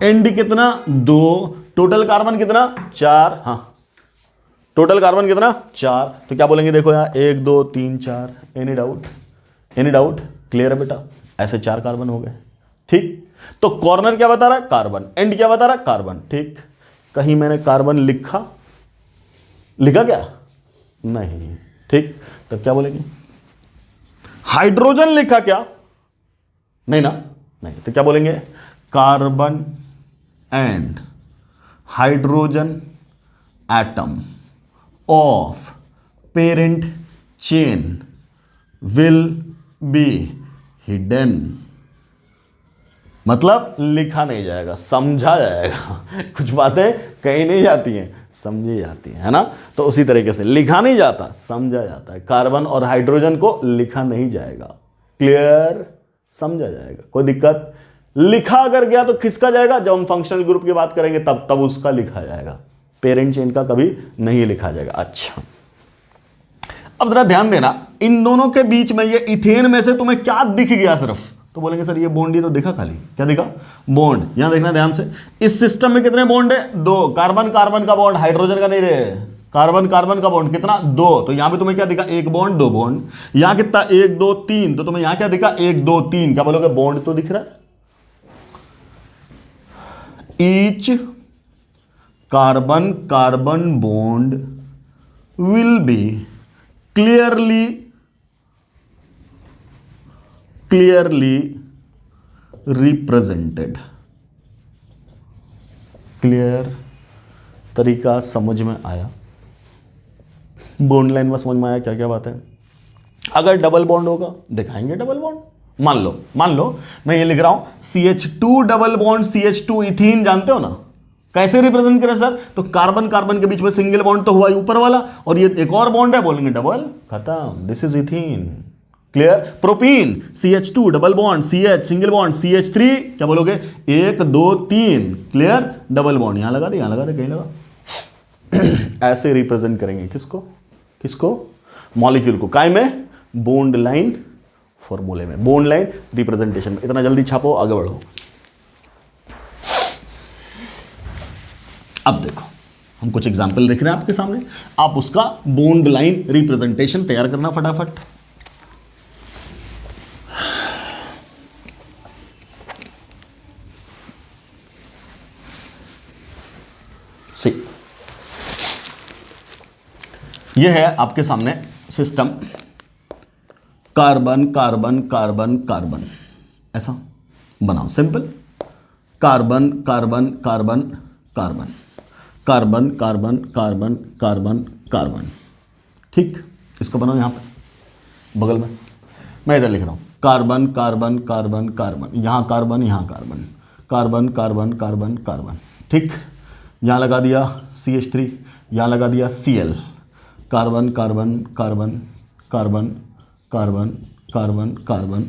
एंड कितना, 2, टोटल कार्बन कितना, 4, हाँ टोटल कार्बन कितना, 4। तो क्या बोलेंगे, देखो यार 1 2 3 4, एनी डाउट, क्लियर है बेटा। ऐसे 4 कार्बन हो गए, ठीक। तो कॉर्नर क्या बता रहा है, कार्बन, एंड क्या बता रहा है, कार्बन, ठीक। कहीं मैंने कार्बन लिखा क्या, नहीं, ठीक। तब क्या बोलेंगे, हाइड्रोजन लिखा क्या, नहीं ना, नहीं। तो क्या बोलेंगे, carbon and hydrogen atom of parent chain will be hidden. मतलब लिखा नहीं जाएगा, समझा जाएगा। कुछ बातें कहीं नहीं जाती हैं, समझी जाती है ना। तो उसी तरीके से लिखा नहीं जाता, समझा जाता है। कार्बन और हाइड्रोजन को लिखा नहीं जाएगा, क्लियर, समझा जाएगा, कोई दिक्कत। लिखा अगर गया तो किसका जाएगा, जब हम फंक्शनल ग्रुप की बात करेंगे तब उसका लिखा जाएगा, पेरेंट चेन का कभी नहीं लिखा जाएगा। अच्छा, अब जरा ध्यान देना, इन दोनों के बीच में ये इथेन में से तुम्हें क्या दिख गया सिर्फ, तो बोलेंगे सर ये बॉन्ड ही तो दिखा, खाली क्या दिखा, बॉन्ड। यहां देखना ध्यान से, इस सिस्टम में कितने बॉन्ड है, 2, कार्बन कार्बन का बॉन्ड, हाइड्रोजन का नहीं रहे, कार्बन कार्बन का बॉन्ड कितना, 2, तो यहां पे तुम्हें क्या दिखा, 1 बॉन्ड 2 बॉन्ड। यहां कितना, 1 2 3, तो तुम्हें यहां क्या दिखा, 1 2 3, क्या बोलोगे, बॉन्ड तो दिख रहा है। Each carbon carbon bond will be clearly represented. Clear तरीका समझ में आया, बॉन्ड लाइन में समझ में आया क्या क्या बात है। अगर डबल बॉन्ड होगा दिखाएंगे डबल बॉन्ड। मान लो मैं ये लिख रहा हूं CH2 double bond CH2 ethene, जानते हो ना कैसे रिप्रेजेंट करें सर, तो कार्बन कार्बन के बीच में सिंगल बॉन्ड तो हुआ ही ऊपर वाला, और ये एक और बॉन्ड है, बोलेंगे डबल, खत्म, this is ethene. Clear. Propene CH2 double bond CH single bond CH3, क्या बोलोगे, 1 2 3, क्लियर, डबल बॉन्ड, यहां लगा दे, यहां लगा दे, कहीं लगा। ऐसे रिप्रेजेंट करेंगे किसको, मॉलिक्यूल को, काय में, बॉन्ड लाइन फॉर्मूले में, बॉन्ड लाइन रिप्रेजेंटेशन में। इतना जल्दी छापो, आगे बढ़ो। अब देखो, हम कुछ एग्जाम्पल लिख रहे हैं आपके सामने, आप उसका बॉन्ड लाइन रिप्रेजेंटेशन तैयार करना फटाफट। सी, यह है आपके सामने system, carbon carbon carbon carbon, ऐसा बनाओ simple, carbon carbon carbon carbon carbon carbon carbon carbon carbon, ठीक। इसको बनाओ यहां पे बगल में, मैं इधर लिख रहा हूं कार्बन कार्बन कार्बन कार्बन, यहां कार्बन, यहां carbon, carbon carbon carbon carbon, ठीक। यहां लगा दिया CH3, यहां लगा दिया Cl, carbon carbon carbon carbon carbon carbon carbon,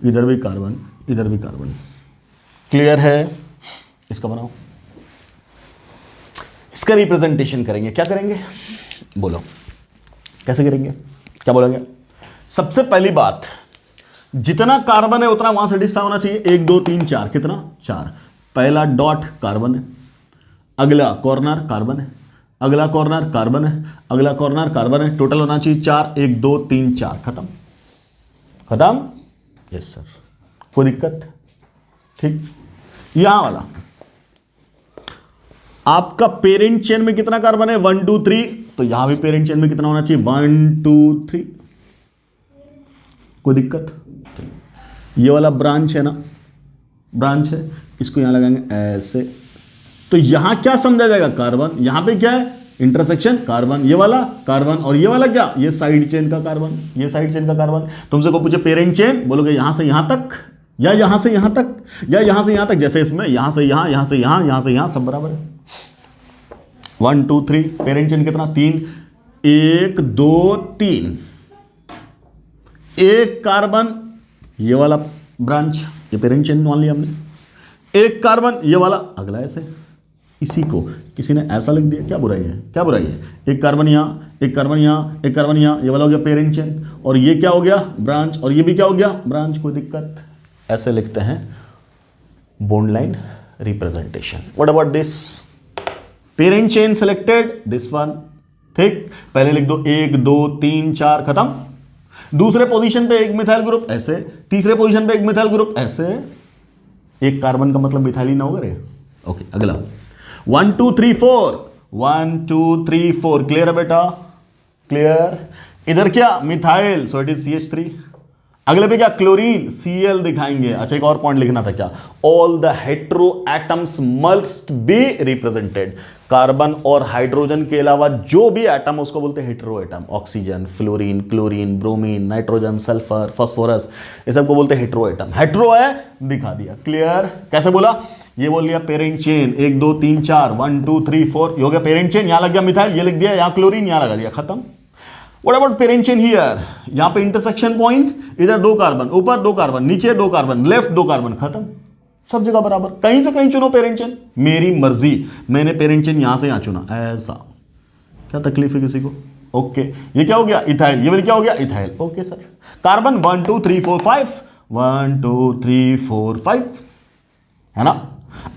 इधर भी कार्बन, इधर भी कार्बन। क्लियर है। इसका बनाओ, इसका रिप्रेजेंटेशन करेंगे, क्या करेंगे बोलो, कैसे करेंगे, क्या बोलेंगे। सबसे पहली बात, जितना कार्बन है उतना वहां सेटिस्फाई होना चाहिए, 1 2 3 4, कितना, 4। पहला डॉट कार्बन है, अगला कॉर्नर कार्बन है, अगला कॉर्नर कार्बन है, अगला कॉर्नर कार्बन है, टोटल होना चाहिए 4, 1 2 3 4, खत्म, खत्म। यस सर, कोई दिक्कत, ठीक। यहां वाला आपका पेरेंट चेन में कितना कार्बन है, 1 2 3, तो यहां भी पेरेंट चेन में कितना होना चाहिए, 1 2 3, कोई दिक्कत। ये वाला ब्रांच है ना, ब्रांच है, इसको यहां लगाएंगे ऐसे, तो यहां क्या समझा जाएगा, कार्बन, यहां पे क्या है, इंटरसेक्शन कार्बन, ये वाला कार्बन, और ये वाला क्या, ये साइड चेन का कार्बन, ये साइड चेन का कार्बन। तुमसे को पूछे पेरेंट चेन, बोलोगे यहां से यहां तक, या यहां से यहां तक, या यहां से यहां तक, जैसे इसमें यहां से यहां, यहां से यहां, यहां से यहां, सब बराबर है। 1 2 3, पेरेंट चेन कितना, 3, 1 2 3, एक कार्बन, ये वाला ब्रांच, ये पेरेंट चेन मान लिया हमने, एक कार्बन, ये वाला अगला, ऐसे। इसी को किसी ने ऐसा लिख दिया, क्या बुराई है, क्या बुराई है, एक कार्बन यहाँ, एक कार्बन यहाँ, एक कार्बन यहाँ, ये वाला हो गया पेरेंट चेन, और ये क्या हो गया, ब्रांच, और ये भी क्या हो गया, ब्रांच, कोई दिक्कत। ऐसे लिखते हैं bond line representation. What about this, parent chain selected, this one, ठीक। पहले लिख दो 1 2 3 4, खत्म। दूसरे पोजीशन पे एक मिथाइल ग्रुप, ऐसे। तीसरे पोजीशन पे एक मिथाइल ग्रुप, ऐसे। एक कार्बन का मतलब मिथाइल ना होगा रे, ओके। अगला 1 2 3 4, 1 2 3 4, क्लियर है बेटा, क्लियर। इधर क्या, methyl, so it is CH3। अगले पे क्या, क्लोरीन, Cl दिखाएंगे। अच्छा, एक और पॉइंट लिखना था, क्या, all the hetero atoms must be represented. Carbon और हाइड्रोजन के अलावा जो भी एटम उसको बोलते हैं hetero atom. Oxygen, fluorine, chlorine, bromine, nitrogen, sulphur, phosphorus, ये सबको बोलते हैं हेट्रो एटम। हेट्रो है, दिखा दिया, क्लियर। कैसे बोला, ये बोल दिया पेरेंट चेन, 1 2 3 4, 1 2 3 4, ये हो गया पेरेंट चेन, यहां लग गया मिथाइल, ये लिख दिया, यहां क्लोरीन, यहां लगा दिया, खत्म। What about parent chain here, यहां पे इंटरसेक्शन पॉइंट, इधर 2 कार्बन, ऊपर 2 कार्बन, नीचे 2 कार्बन, लेफ्ट 2 कार्बन, खत्म, सब जगह बराबर, कहीं से कहीं चुनो पेरेंट चेन, मेरी मर्जी, मैंने पेरेंट चेन यहां से यहां चुना, ऐसा, क्या तकलीफ है किसी को? ओके, ये क्या हो गया? इथाइल, ये वाली क्या हो गया? इथाइल। ओके सर, कार्बन 1 2 3 4 5, 1 2 3 4 5, है ना।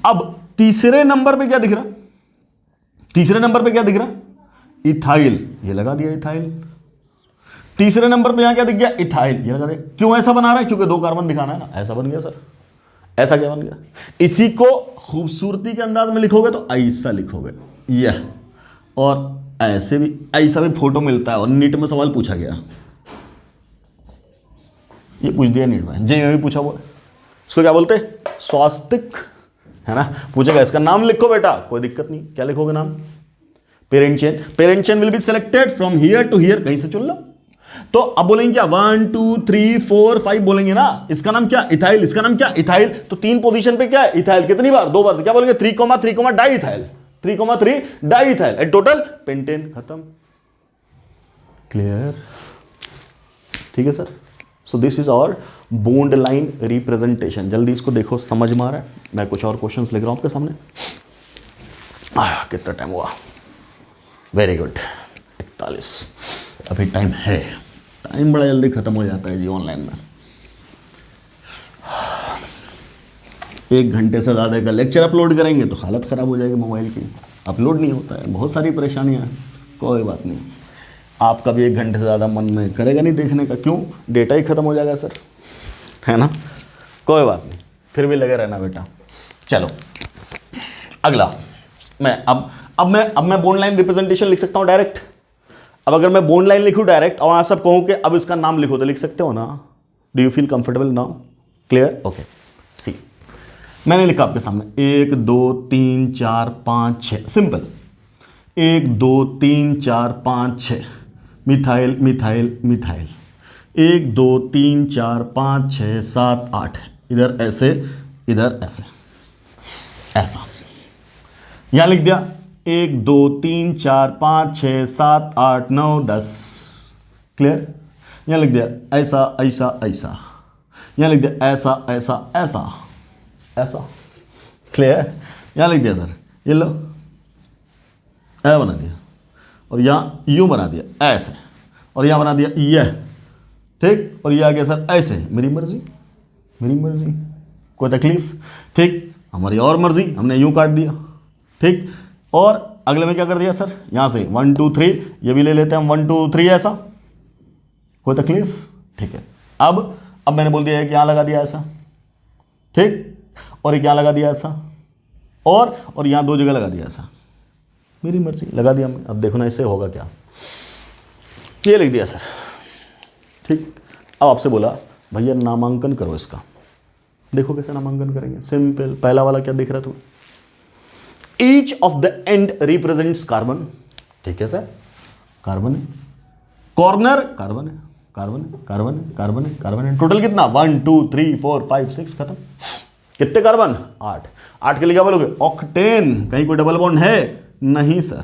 अब तीसरे नंबर पे क्या दिख रहा? तीसरे नंबर पे क्या दिख रहा? इथाइल, ये लगा दिया इथाइल। तीसरे नंबर पे यहां क्या दिख गया? इथाइल, ये लगा दिया। क्यों ऐसा बना रहा है? क्योंकि 2 कार्बन दिखाना है ना, ऐसा बन गया सर। ऐसा क्या बन गया? इसी को खूबसूरती के अंदाज में लिखोगे तो ऐसा लिखोगे, यह, और ऐसे भी, ऐसा भी फोटो मिलता है और नीट में सवाल पूछा गया, ये पूछ दिया नीट में, जे भी पूछा हुआ है, इसको क्या बोलते हैं? स्वास्तिक, है ना। पूछेगा इसका नाम लिखो बेटा, कोई दिक्कत नहीं, क्या लिखोगे नाम? Parent chain, parent chain will be selected from here to here, कहीं से चुन लो। तो अब बोलेंगे क्या? 1 2 3 4 5 बोलेंगे ना, इसका नाम क्या? इथाइल, इसका नाम क्या? इथाइल। तो 3 पोजीशन पे क्या है? इथाइल। कितनी बार? 2 बार। तो क्या बोलेंगे? 3,3 di ethyl, 3,3 di ethyl, and total pentane, खत्म, क्लियर, ठीक है sir. So this is our bond line representation. जल्दी इसको देखो, समझ में आ रहा है? मैं कुछ और क्वेश्चंस लिख रहा हूं आपके सामने। कितना टाइम हुआ? वेरी गुड, 41, अभी टाइम है। टाइम बड़ा जल्दी खत्म हो जाता है जी ऑनलाइन में। 1 घंटे से ज़्यादा का लेक्चर अपलोड करेंगे तो हालत ख़राब हो जाएगी मोबाइल की, अपलोड नहीं होता है, बहुत सारी परेशानियां हैं। कोई बात नहीं, आपका भी 1 घंटे से ज़्यादा मन में करेगा नहीं देखने का, क्यों? डेटा ही ख़त्म हो जाएगा सर, है ना। कोई बात नहीं, फिर भी लगे रहना बेटा। चलो अगला, मैं अब मैं बॉन्ड लाइन रिप्रेजेंटेशन लिख सकता हूँ डायरेक्ट। अब अगर मैं बॉन्ड लाइन लिखूँ डायरेक्ट और आप सब कहूँ कि अब इसका नाम लिखो, तो लिख सकते हो ना? Do you feel comfortable now? Clear? Okay, see, मैंने लिखा आपके सामने 1 2 3 4 5 6, सिंपल, 1 2 3 4 5 6, मिथाइल मिथाइल मिथाइल, 1 2 3 4 5 6 7 8, इधर ऐसे, इधर ऐसे, ऐसा, यहां लिख दिया 1 2 3 4 5 6 7 8 9 10, क्लियर। यहां लिख दिया ऐसा ऐसा ऐसा, यहां लिख दिया ऐसा ऐसा ऐसा ऐसा, क्लियर। यहां लिख दिया सर, ये लो, ऐ बना दिया, और यहां यूं बना दिया ऐसे, और यहां बना दिया यह, ठीक, और यह आ गया सर ऐसे। मेरी मर्जी, मेरी मर्जी, कोई तकलीफ? ठीक, हमारी और मर्जी, हमने यूं काट दिया, ठीक। और अगले में क्या कर दिया सर? यहां से 1 2 3, ये भी ले लेते हैं हम 1 2 3 ऐसा, कोई तकलीफ? ठीक है। अब मैंने बोल दिया है कि यहां लगा दिया ऐसा, ठीक, और एक यहां लगा दिया ऐसा, और यहां 2 जगह लगा दिया ऐसा, मेरी मर्जी, लगा दिया हमने। अब देखो ना इससे होगा क्या, ये लिख दिया सर, ठीक। अब आपसे बोला भैया नामांकन करो इसका, देखो कैसे नामांकन करेंगे। सिंपल, पहला वाला क्या दिख रहा है तुम्हें? Each of the end represents carbon, ठीक है सर, कार्बन है, कॉर्नर कार्बन है, कार्बन है, कार्बन है, कार्बन है, कार्बन है, टोटल कितना? 1 2 3 4 5 6, खत्म। कितने कार्बन? 8। 8 के लिए क्या बोलोगे? ऑक्टेन। कहीं कोई डबल बॉन्ड है? नहीं सर,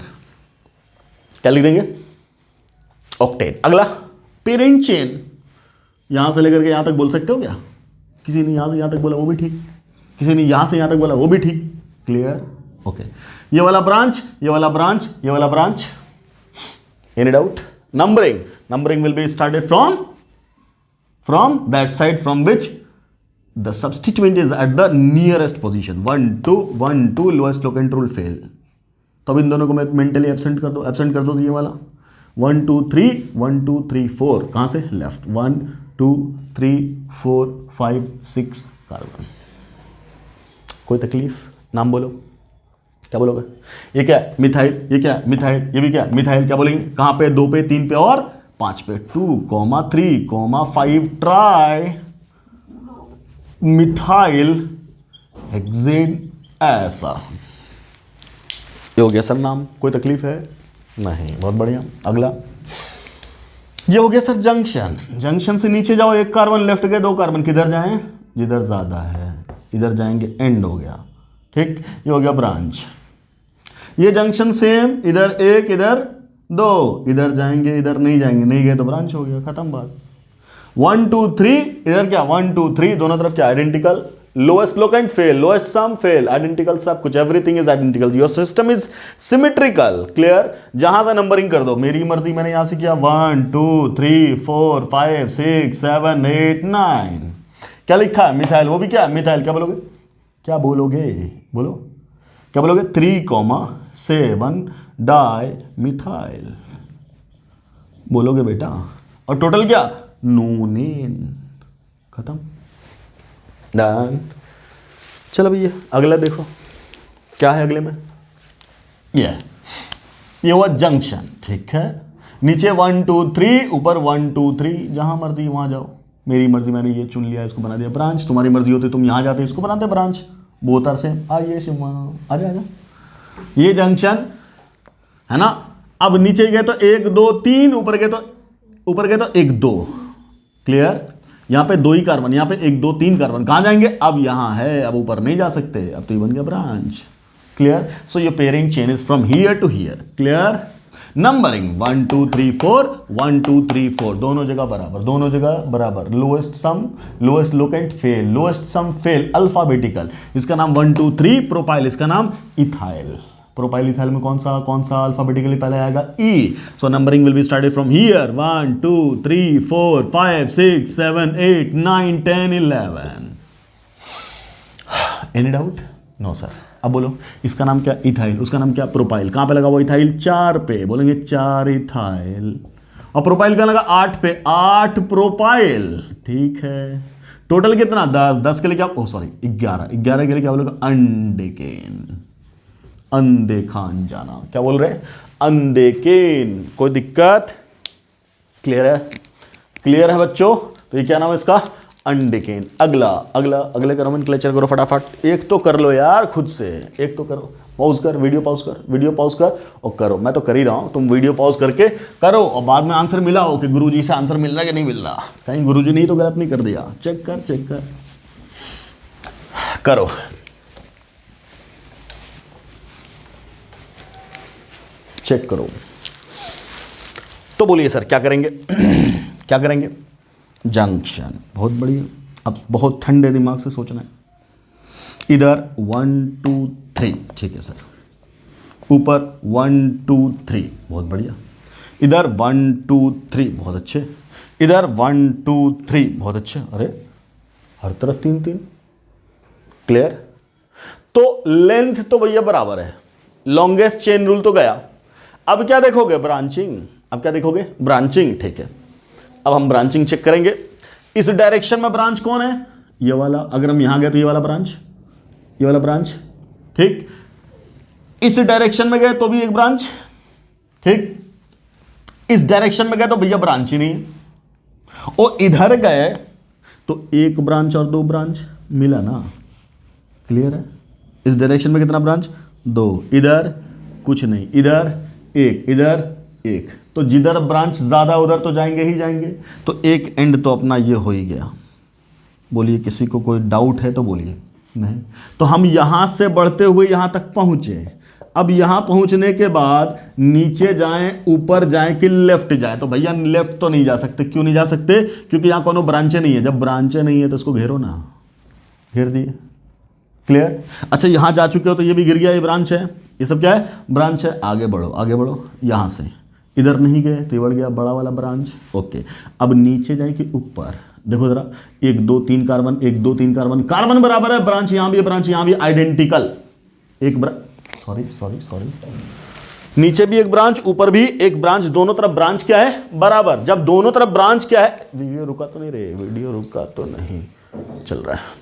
क्या लिख देंगे? ऑक्टेन। अगला पेरेंट चेन, यहां से लेकर के यहां तक बोल सकते हो क्या? किसी ने यहां से यहां तक बोला वो भी ठीक, किसी ने यहां से यहां तक बोला वो भी ठीक, क्लियर, ओके। ये वाला ब्रांच, ये वाला ब्रांच, ये वाला branch, any doubt? Numbering will be started from that side from which the substituent is at the nearest position. 1 2 1 2, lowest locant rule fail. तो अब इन दोनों को मैं मेंटली एब्सेंट कर दो, तो ये वाला 1 2 3 1 2 3 4, कहां से? लेफ्ट, 1 2 3 4 5 6 कार्बन, कोई तकलीफ? नाम बोलो, क्या बोलोगे? ये क्या? मिथाइल। ये क्या? मिथाइल। ये भी क्या? मिथाइल। क्या बोलेंगे? कहां पे? 2 पे, 3 पे और 5 पे, 2, 3, 5, ट्राई मिथाइल हेक्सेन, ऐसा। ये हो गया सर नाम, कोई तकलीफ है? नहीं, बहुत बढ़िया। अगला ये हो गया सर जंक्शन। जंक्शन से नीचे जाओ, 1 कार्बन लेफ्ट गए, 2 कार्बन किधर जाएं? जिधर ज्यादा है, इधर जाएंगे, एंड हो गया, ठीक। ये हो गया ब्रांच। ये जंक्शन सेम, इधर 1, इधर 2, इधर जाएंगे इधर नहीं जाएंगे, नहीं गए तो ब्रांच हो गया, खत्म बात। 1 2 3 इधर क्या 1 2 3 दोनों तरफ क्या identical, lowest locant fail, lowest sum fail, identical सब कुछ, everything is identical, your system is symmetrical. Clear? जहां से नंबरिंग कर दो, मेरी मर्जी, मैंने यहां से किया 1 2 3 4 5 6 7 8 9, क्या लिखा है मिथाइल, वो भी क्या मिथाइल, क्या बोलोगे, क्या बोलोगे, बोलो क्या बोलोगे, 3,7 डाई मिथाइल बोलोगे बेटा, और टोटल क्या नोनेन, खत्म, डन। चलो भैया अगला देखो क्या है अगले में, ये हुआ जंक्शन, ठीक है, नीचे 1 2 3 ऊपर 1 2 3, जहां मर्जी वहां जाओ, मेरी मर्जी मैंने ये चुन लिया, इसको बना दिया ब्रांच, तुम्हारी मर्जी होती तुम यहां जाते इसको बनाते ब्रांच, बोथ आर सेम। आइए शिवा आजा आजा, ये जंक्शन है ना। अब नीचे गए तो 1 2 3, ऊपर गए तो 1 2, क्लियर, यहां पे 2 ही कार्बन, यहां पे 1 2 3 कार्बन, कहां जाएंगे, अब यहां है, अब ऊपर नहीं जा सकते, अब तो ये बन गया branch, clear. So your parent chain is from here to here, clear. Numbering 1 2 3 4 1 2 3 4, दोनों जगह बराबर, दोनों जगह बराबर, लोएस्ट सम, lowest locant fail, lowest sum fail, alphabetical, इसका नाम 1 2 3 प्रोपाइल, इसका नाम इथाइल, प्रोपाइल इथाइल में कौन सा अल्फाबेटिकली पहले आएगा, E. So numbering will be started from here 1 2 3 4 5 6 7 8 9 10 11। Any doubt? No sir. अब बोलो इसका नाम क्या इथाइल, उसका नाम क्या प्रोपाइल, कहां पे लगा हुआ इथाइल, 4 पे, बोलेंगे 4 इथाइल, और प्रोपाइल का लगा 8 पे, 8 प्रोपाइल, ठीक है। टोटल कितना 10, 10 के लिए क्या, ओ सॉरी 11, 11 के लिए क्या बोलोगे, अंडेकेन, अनदेखा अनजाना, क्या बोल रहे हैं, अंडेकेन, कोई दिक्कत, क्लियर है, क्लियर है बच्चों। तो ये क्या नाम है इसका, अंडेकेन। अगले का नोमेनक्लेचर करो फटाफट, एक तो कर लो यार खुद से, एक तो करो, पॉज कर, वीडियो पॉज कर और करो, मैं तो कर ही रहा हूं, तुम वीडियो पॉज करके करो और बाद में आंसर मिला हो कि गुरुजी से आंसर मिल रहा है कि नहीं मिल रहा, कहीं गुरुजी नहीं तो गलत नहीं कर दिया, चेक कर करो। चेक करो। तो बोलिए सर क्या करेंगे क्या करेंगे, जंक्शन, बहुत बढ़िया। अब बहुत ठंडे दिमाग से सोचना है, इधर 1 2 3, ठीक है सर, ऊपर 1 2 3, बहुत बढ़िया, इधर 1 2 3, बहुत अच्छे, इधर 1 2 3, बहुत अच्छे, अरे हर तरफ 3 3, क्लियर। तो लेंथ तो भैया बराबर है, लॉन्गेस्ट चेन रूल तो गया, अब क्या देखोगे, ब्रांचिंग, अब क्या देखोगे, ब्रांचिंग, ठीक है। अब हम ब्रांचिंग चेक करेंगे, इस डायरेक्शन में ब्रांच कौन है, ये वाला, अगर हम यहां गए तो ये वाला ब्रांच, ये वाला ब्रांच, ठीक। इस डायरेक्शन में गए तो भी एक ब्रांच, ठीक। इस डायरेक्शन में गए तो भैया ब्रांच ही नहीं है, और इधर गए तो एक ब्रांच और 2 ब्रांच मिला ना, क्लियर है। इस डायरेक्शन में कितना ब्रांच, 2, इधर कुछ नहीं, इधर 1, इधर 1, तो जिधर ब्रांच ज्यादा उधर तो जाएंगे ही जाएंगे, तो एक एंड तो अपना ये हो ही गया। बोलिए किसी को कोई डाउट है तो बोलिए, नहीं तो हम यहां से बढ़ते हुए यहां तक पहुंचे, अब यहां पहुंचने के बाद नीचे जाएं ऊपर जाएं कि लेफ्ट जाएं, तो भैया लेफ्ट तो नहीं जा सकते, क्यों नहीं जा सकते, क्योंकि यहां कोनो ब्रांचें नहीं है, जब ब्रांचें नहीं है तो इसको घेरो ना, घेर दिए, क्लियर। अच्छा यहां जा चुके हो तो ये भी गिर गया, ये ब्रांच है, ये सब क्या है, ब्रांच है, आगे बढ़ो, यहां से इधर नहीं गए तो ये बढ़ गया बड़ा वाला ब्रांच, ओके। अब नीचे जाए कि ऊपर, देखो जरा 1 2 3 कार्बन, 1 2 3 कार्बन, कार्बन बराबर है, ब्रांच यहां भी है, ब्रांच यहां भी, आइडेंटिकल, एक सॉरी नीचे भी एक ब्रांच, ऊपर भी एक ब्रांच, दोनों तरफ ब्रांच क्या है, बराबर। जब दोनों तरफ ब्रांच क्या है, वीडियो रुका तो नहीं चल रहा है,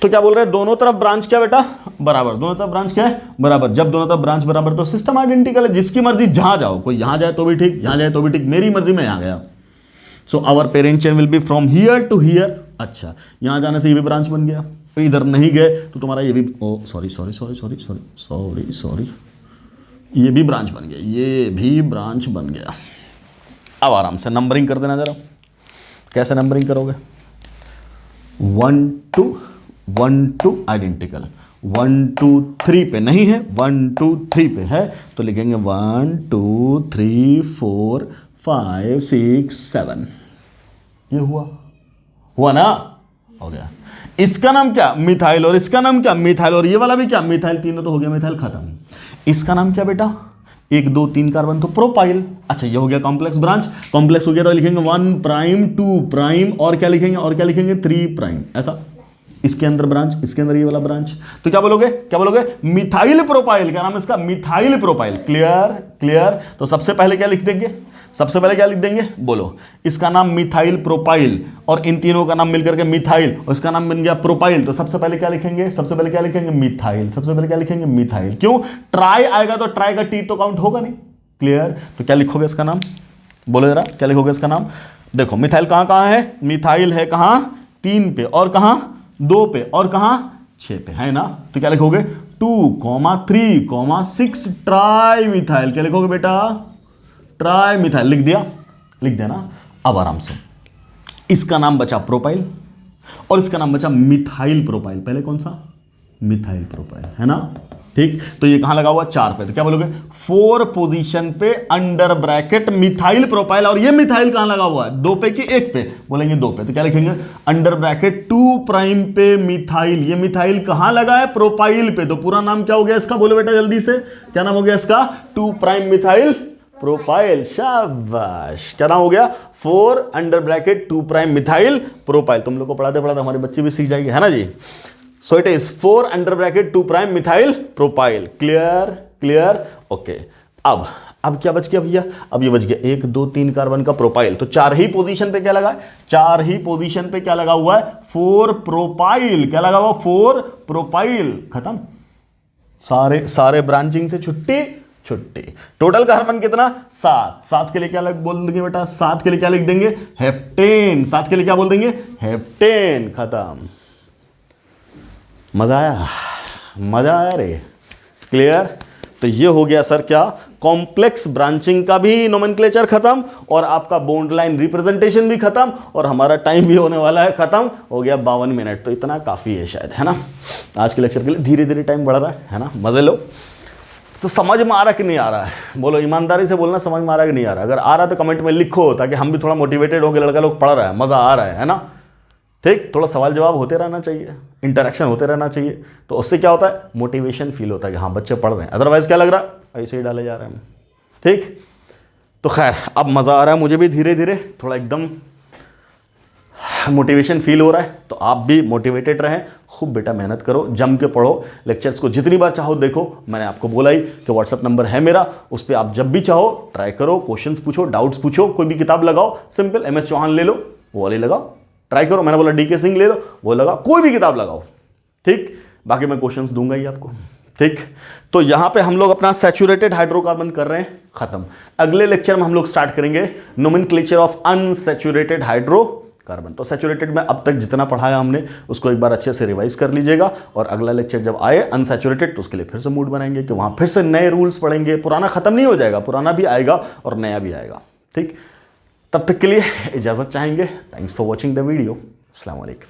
तो क्या बोल रहे हैं, दोनों तरफ ब्रांच क्या बेटा, बराबर, दोनों तरफ ब्रांच क्या है, बराबर। जब दोनों तरफ ब्रांच बराबर तो सिस्टम आइडेंटिकल है, जिसकी मर्जी जहां जाओ, कोई यहां जाए तो भी ठीक, यहां जाए तो भी ठीक, मेरी मर्जी में यहां गया। So our parent chain will be from here to here. अच्छा यहां जाने से ये भी ब्रांच बन गया, तो इधर नहीं गए तो तुम्हारा ये भी, ओ सॉरी ये भी ब्रांच बन गया, ये भी ब्रांच बन गया। अब आराम से नंबरिंग कर देना जरा, कैसे नंबरिंग करोगे, 1 2 1 2 आइडेंटिकल, 1 2 3 पे नहीं है, 1 2 3 पे है तो लिखेंगे 1 2 3 4 5 6 7। ये हुआ ना, हो गया। इसका नाम क्या, मिथाइल, और इसका नाम क्या, मिथाइल, और ये वाला भी क्या, मिथाइल, तीनों तो हो गया मिथाइल, खत्म। इसका नाम क्या बेटा, 1 2 3 कार्बन तो प्रोपाइल। अच्छा ये हो गया कॉम्प्लेक्स ब्रांच, कॉम्प्लेक्स हो गया तो लिखेंगे 1 प्राइम 2 प्राइम और क्या लिखेंगे 3 प्राइम, ऐसा। इसके अंदर ब्रांच, इसके अंदर ये वाला ब्रांच, तो क्या बोलोगे मिथाइल प्रोपाइल। क्या नाम है इसका, मिथाइल प्रोपाइल। क्लियर। तो सबसे पहले क्या लिख देंगे, बोलो। इसका नाम मिथाइल प्रोपाइल और इन तीनों का नाम मिलकर के मिथाइल, और इसका नाम बन गया प्रोपाइल। तो सबसे पहले क्या लिखेंगे, मिथाइल। क्यों, ट्राई आएगा तो ट्राई का टी तो काउंट होगा नहीं। क्लियर। तो क्या लिखोगे इसका नाम, बोलो जरा, क्या लिखोगे इसका नाम। देखो मिथाइल कहां है, मिथाइल है कहां, 3 पे, और कहां 2 पे, और कहां 6 पे, है ना। तो क्या लिखोगे 2, 3, 6 ट्राई मिथाइल। क्या लिखोगे बेटा, ट्राई मिथाइल। लिख दिया ना। अब आराम से, इसका नाम बचा प्रोपाइल और इसका नाम बचा मिथाइल प्रोपाइल। पहले कौन सा, मिथाइल प्रोपाइल, है ना। ठीक, तो ये कहां लगा हुआ, 4 पे, तो क्या बोलोगे 4 पोजीशन पे अंडर ब्रैकेट मिथाइल प्रोपाइल, और ये मिथाइल कहां लगा हुआ है, 2 पे कि 1 पे, बोलेंगे 2 पे। तो क्या लिखेंगे, अंडर ब्रैकेट 2 प्राइम पे मिथाइल। ये मिथाइल कहां लगा है, प्रोपाइल पे। तो पूरा नाम क्या हो गया इसका, बोलो बेटा जल्दी से, क्या नाम हो गया इसका, 2 प्राइम मिथाइल प्रोपाइल। शाबाश, क्या नाम हो गया, 4 under bracket 2 prime methyl propyl. तुम लोग को पढ़ाते हमारे बच्चे भी सीख जाएंगे, है ना जी। So it is 4 under bracket 2 prime methyl propyl. Clear. Okay. अब क्या बच गया भैया, अब ये बच गया 1 2 3 कार्बन का प्रोपाइल। तो 4 ही पोजीशन पे क्या लगा है, 4 ही पोजीशन पे क्या लगा हुआ है, 4 प्रोपाइल। क्या लगा हुआ, 4 प्रोपाइल। खत्म, सारे ब्रांचिंग से छुट्टी। टोटल कार्बन कितना, 7 के लिए क्या बोल देंगे बेटा, 7 के लिए क्या लिख देंगे, हेप्टेन। 7 के लिए क्या बोल देंगे, हेप्टेन। खत्म। मजा आया रे। क्लियर। तो ये हो गया सर क्या, कॉम्प्लेक्स ब्रांचिंग का भी नोमेनक्लेचर खत्म, और आपका बॉन्ड लाइन रिप्रेजेंटेशन भी खत्म, और हमारा टाइम भी होने वाला है खत्म, हो गया 52 मिनट। तो इतना काफी है शायद, है ना। आज के लेक्चर के लिए धीरे धीरे टाइम बढ़ रहा है ना। मजे लो। तो समझ में आ रहा कि नहीं आ रहा है, बोलो ईमानदारी से बोलना, समझ में आ रहा कि नहीं आ रहा। अगर आ रहा तो कमेंट में लिखो, ताकि हम भी थोड़ा मोटिवेटेड हो कि लड़का लोग पढ़ रहा है, मजा आ रहा है ना। ठीक, थोड़ा सवाल जवाब होते रहना चाहिए, इंटरेक्शन होते रहना चाहिए, तो उससे क्या होता है, मोटिवेशन फील होता है कि हाँ बच्चे पढ़ रहे हैं। अदरवाइज क्या लग रहा है, ऐसे ही डाले जा रहे हैं। ठीक, तो खैर अब मज़ा आ रहा है मुझे भी, धीरे धीरे थोड़ा एकदम मोटिवेशन फील हो रहा है। तो आप भी मोटिवेटेड रहें, खूब बेटा मेहनत करो, जम के पढ़ो, लेक्चर्स को जितनी बार चाहो देखो। मैंने आपको बोला ही कि व्हाट्सअप नंबर है मेरा, उस पर आप जब भी चाहो ट्राई करो, क्वेश्चंस पूछो, डाउट्स पूछो, कोई भी किताब लगाओ, सिंपल MS चौहान ले लो, वो वाली लगाओ, ट्राई करो। मैंने बोला DK सिंह ले लो, वो लगाओ, कोई भी किताब लगाओ। ठीक, बाकी मैं क्वेश्चंस दूंगा ही आपको। ठीक, तो यहां पे हम लोग अपना सैचुरेटेड हाइड्रोकार्बन कर रहे हैं, खत्म। अगले लेक्चर में हम लोग स्टार्ट करेंगे नोमेनक्लेचर ऑफ अनसैचुरेटेड हाइड्रोकार्बन। तो सैचुरेटेड में अब तक जितना पढ़ाया हमने उसको एक बार अच्छे से रिवाइज कर लीजिएगा, और अगला लेक्चर जब आए अनसैचुरेटेड तो उसके लिए फिर से मूड बनाएंगे कि वहां फिर से नए रूल्स पढ़ेंगे। पुराना खत्म नहीं हो जाएगा, पुराना भी आएगा और नया भी आएगा। ठीक, तब तक के लिए इजाजत चाहेंगे। Thanks for watching the video. अस्सलाम वालेकुम।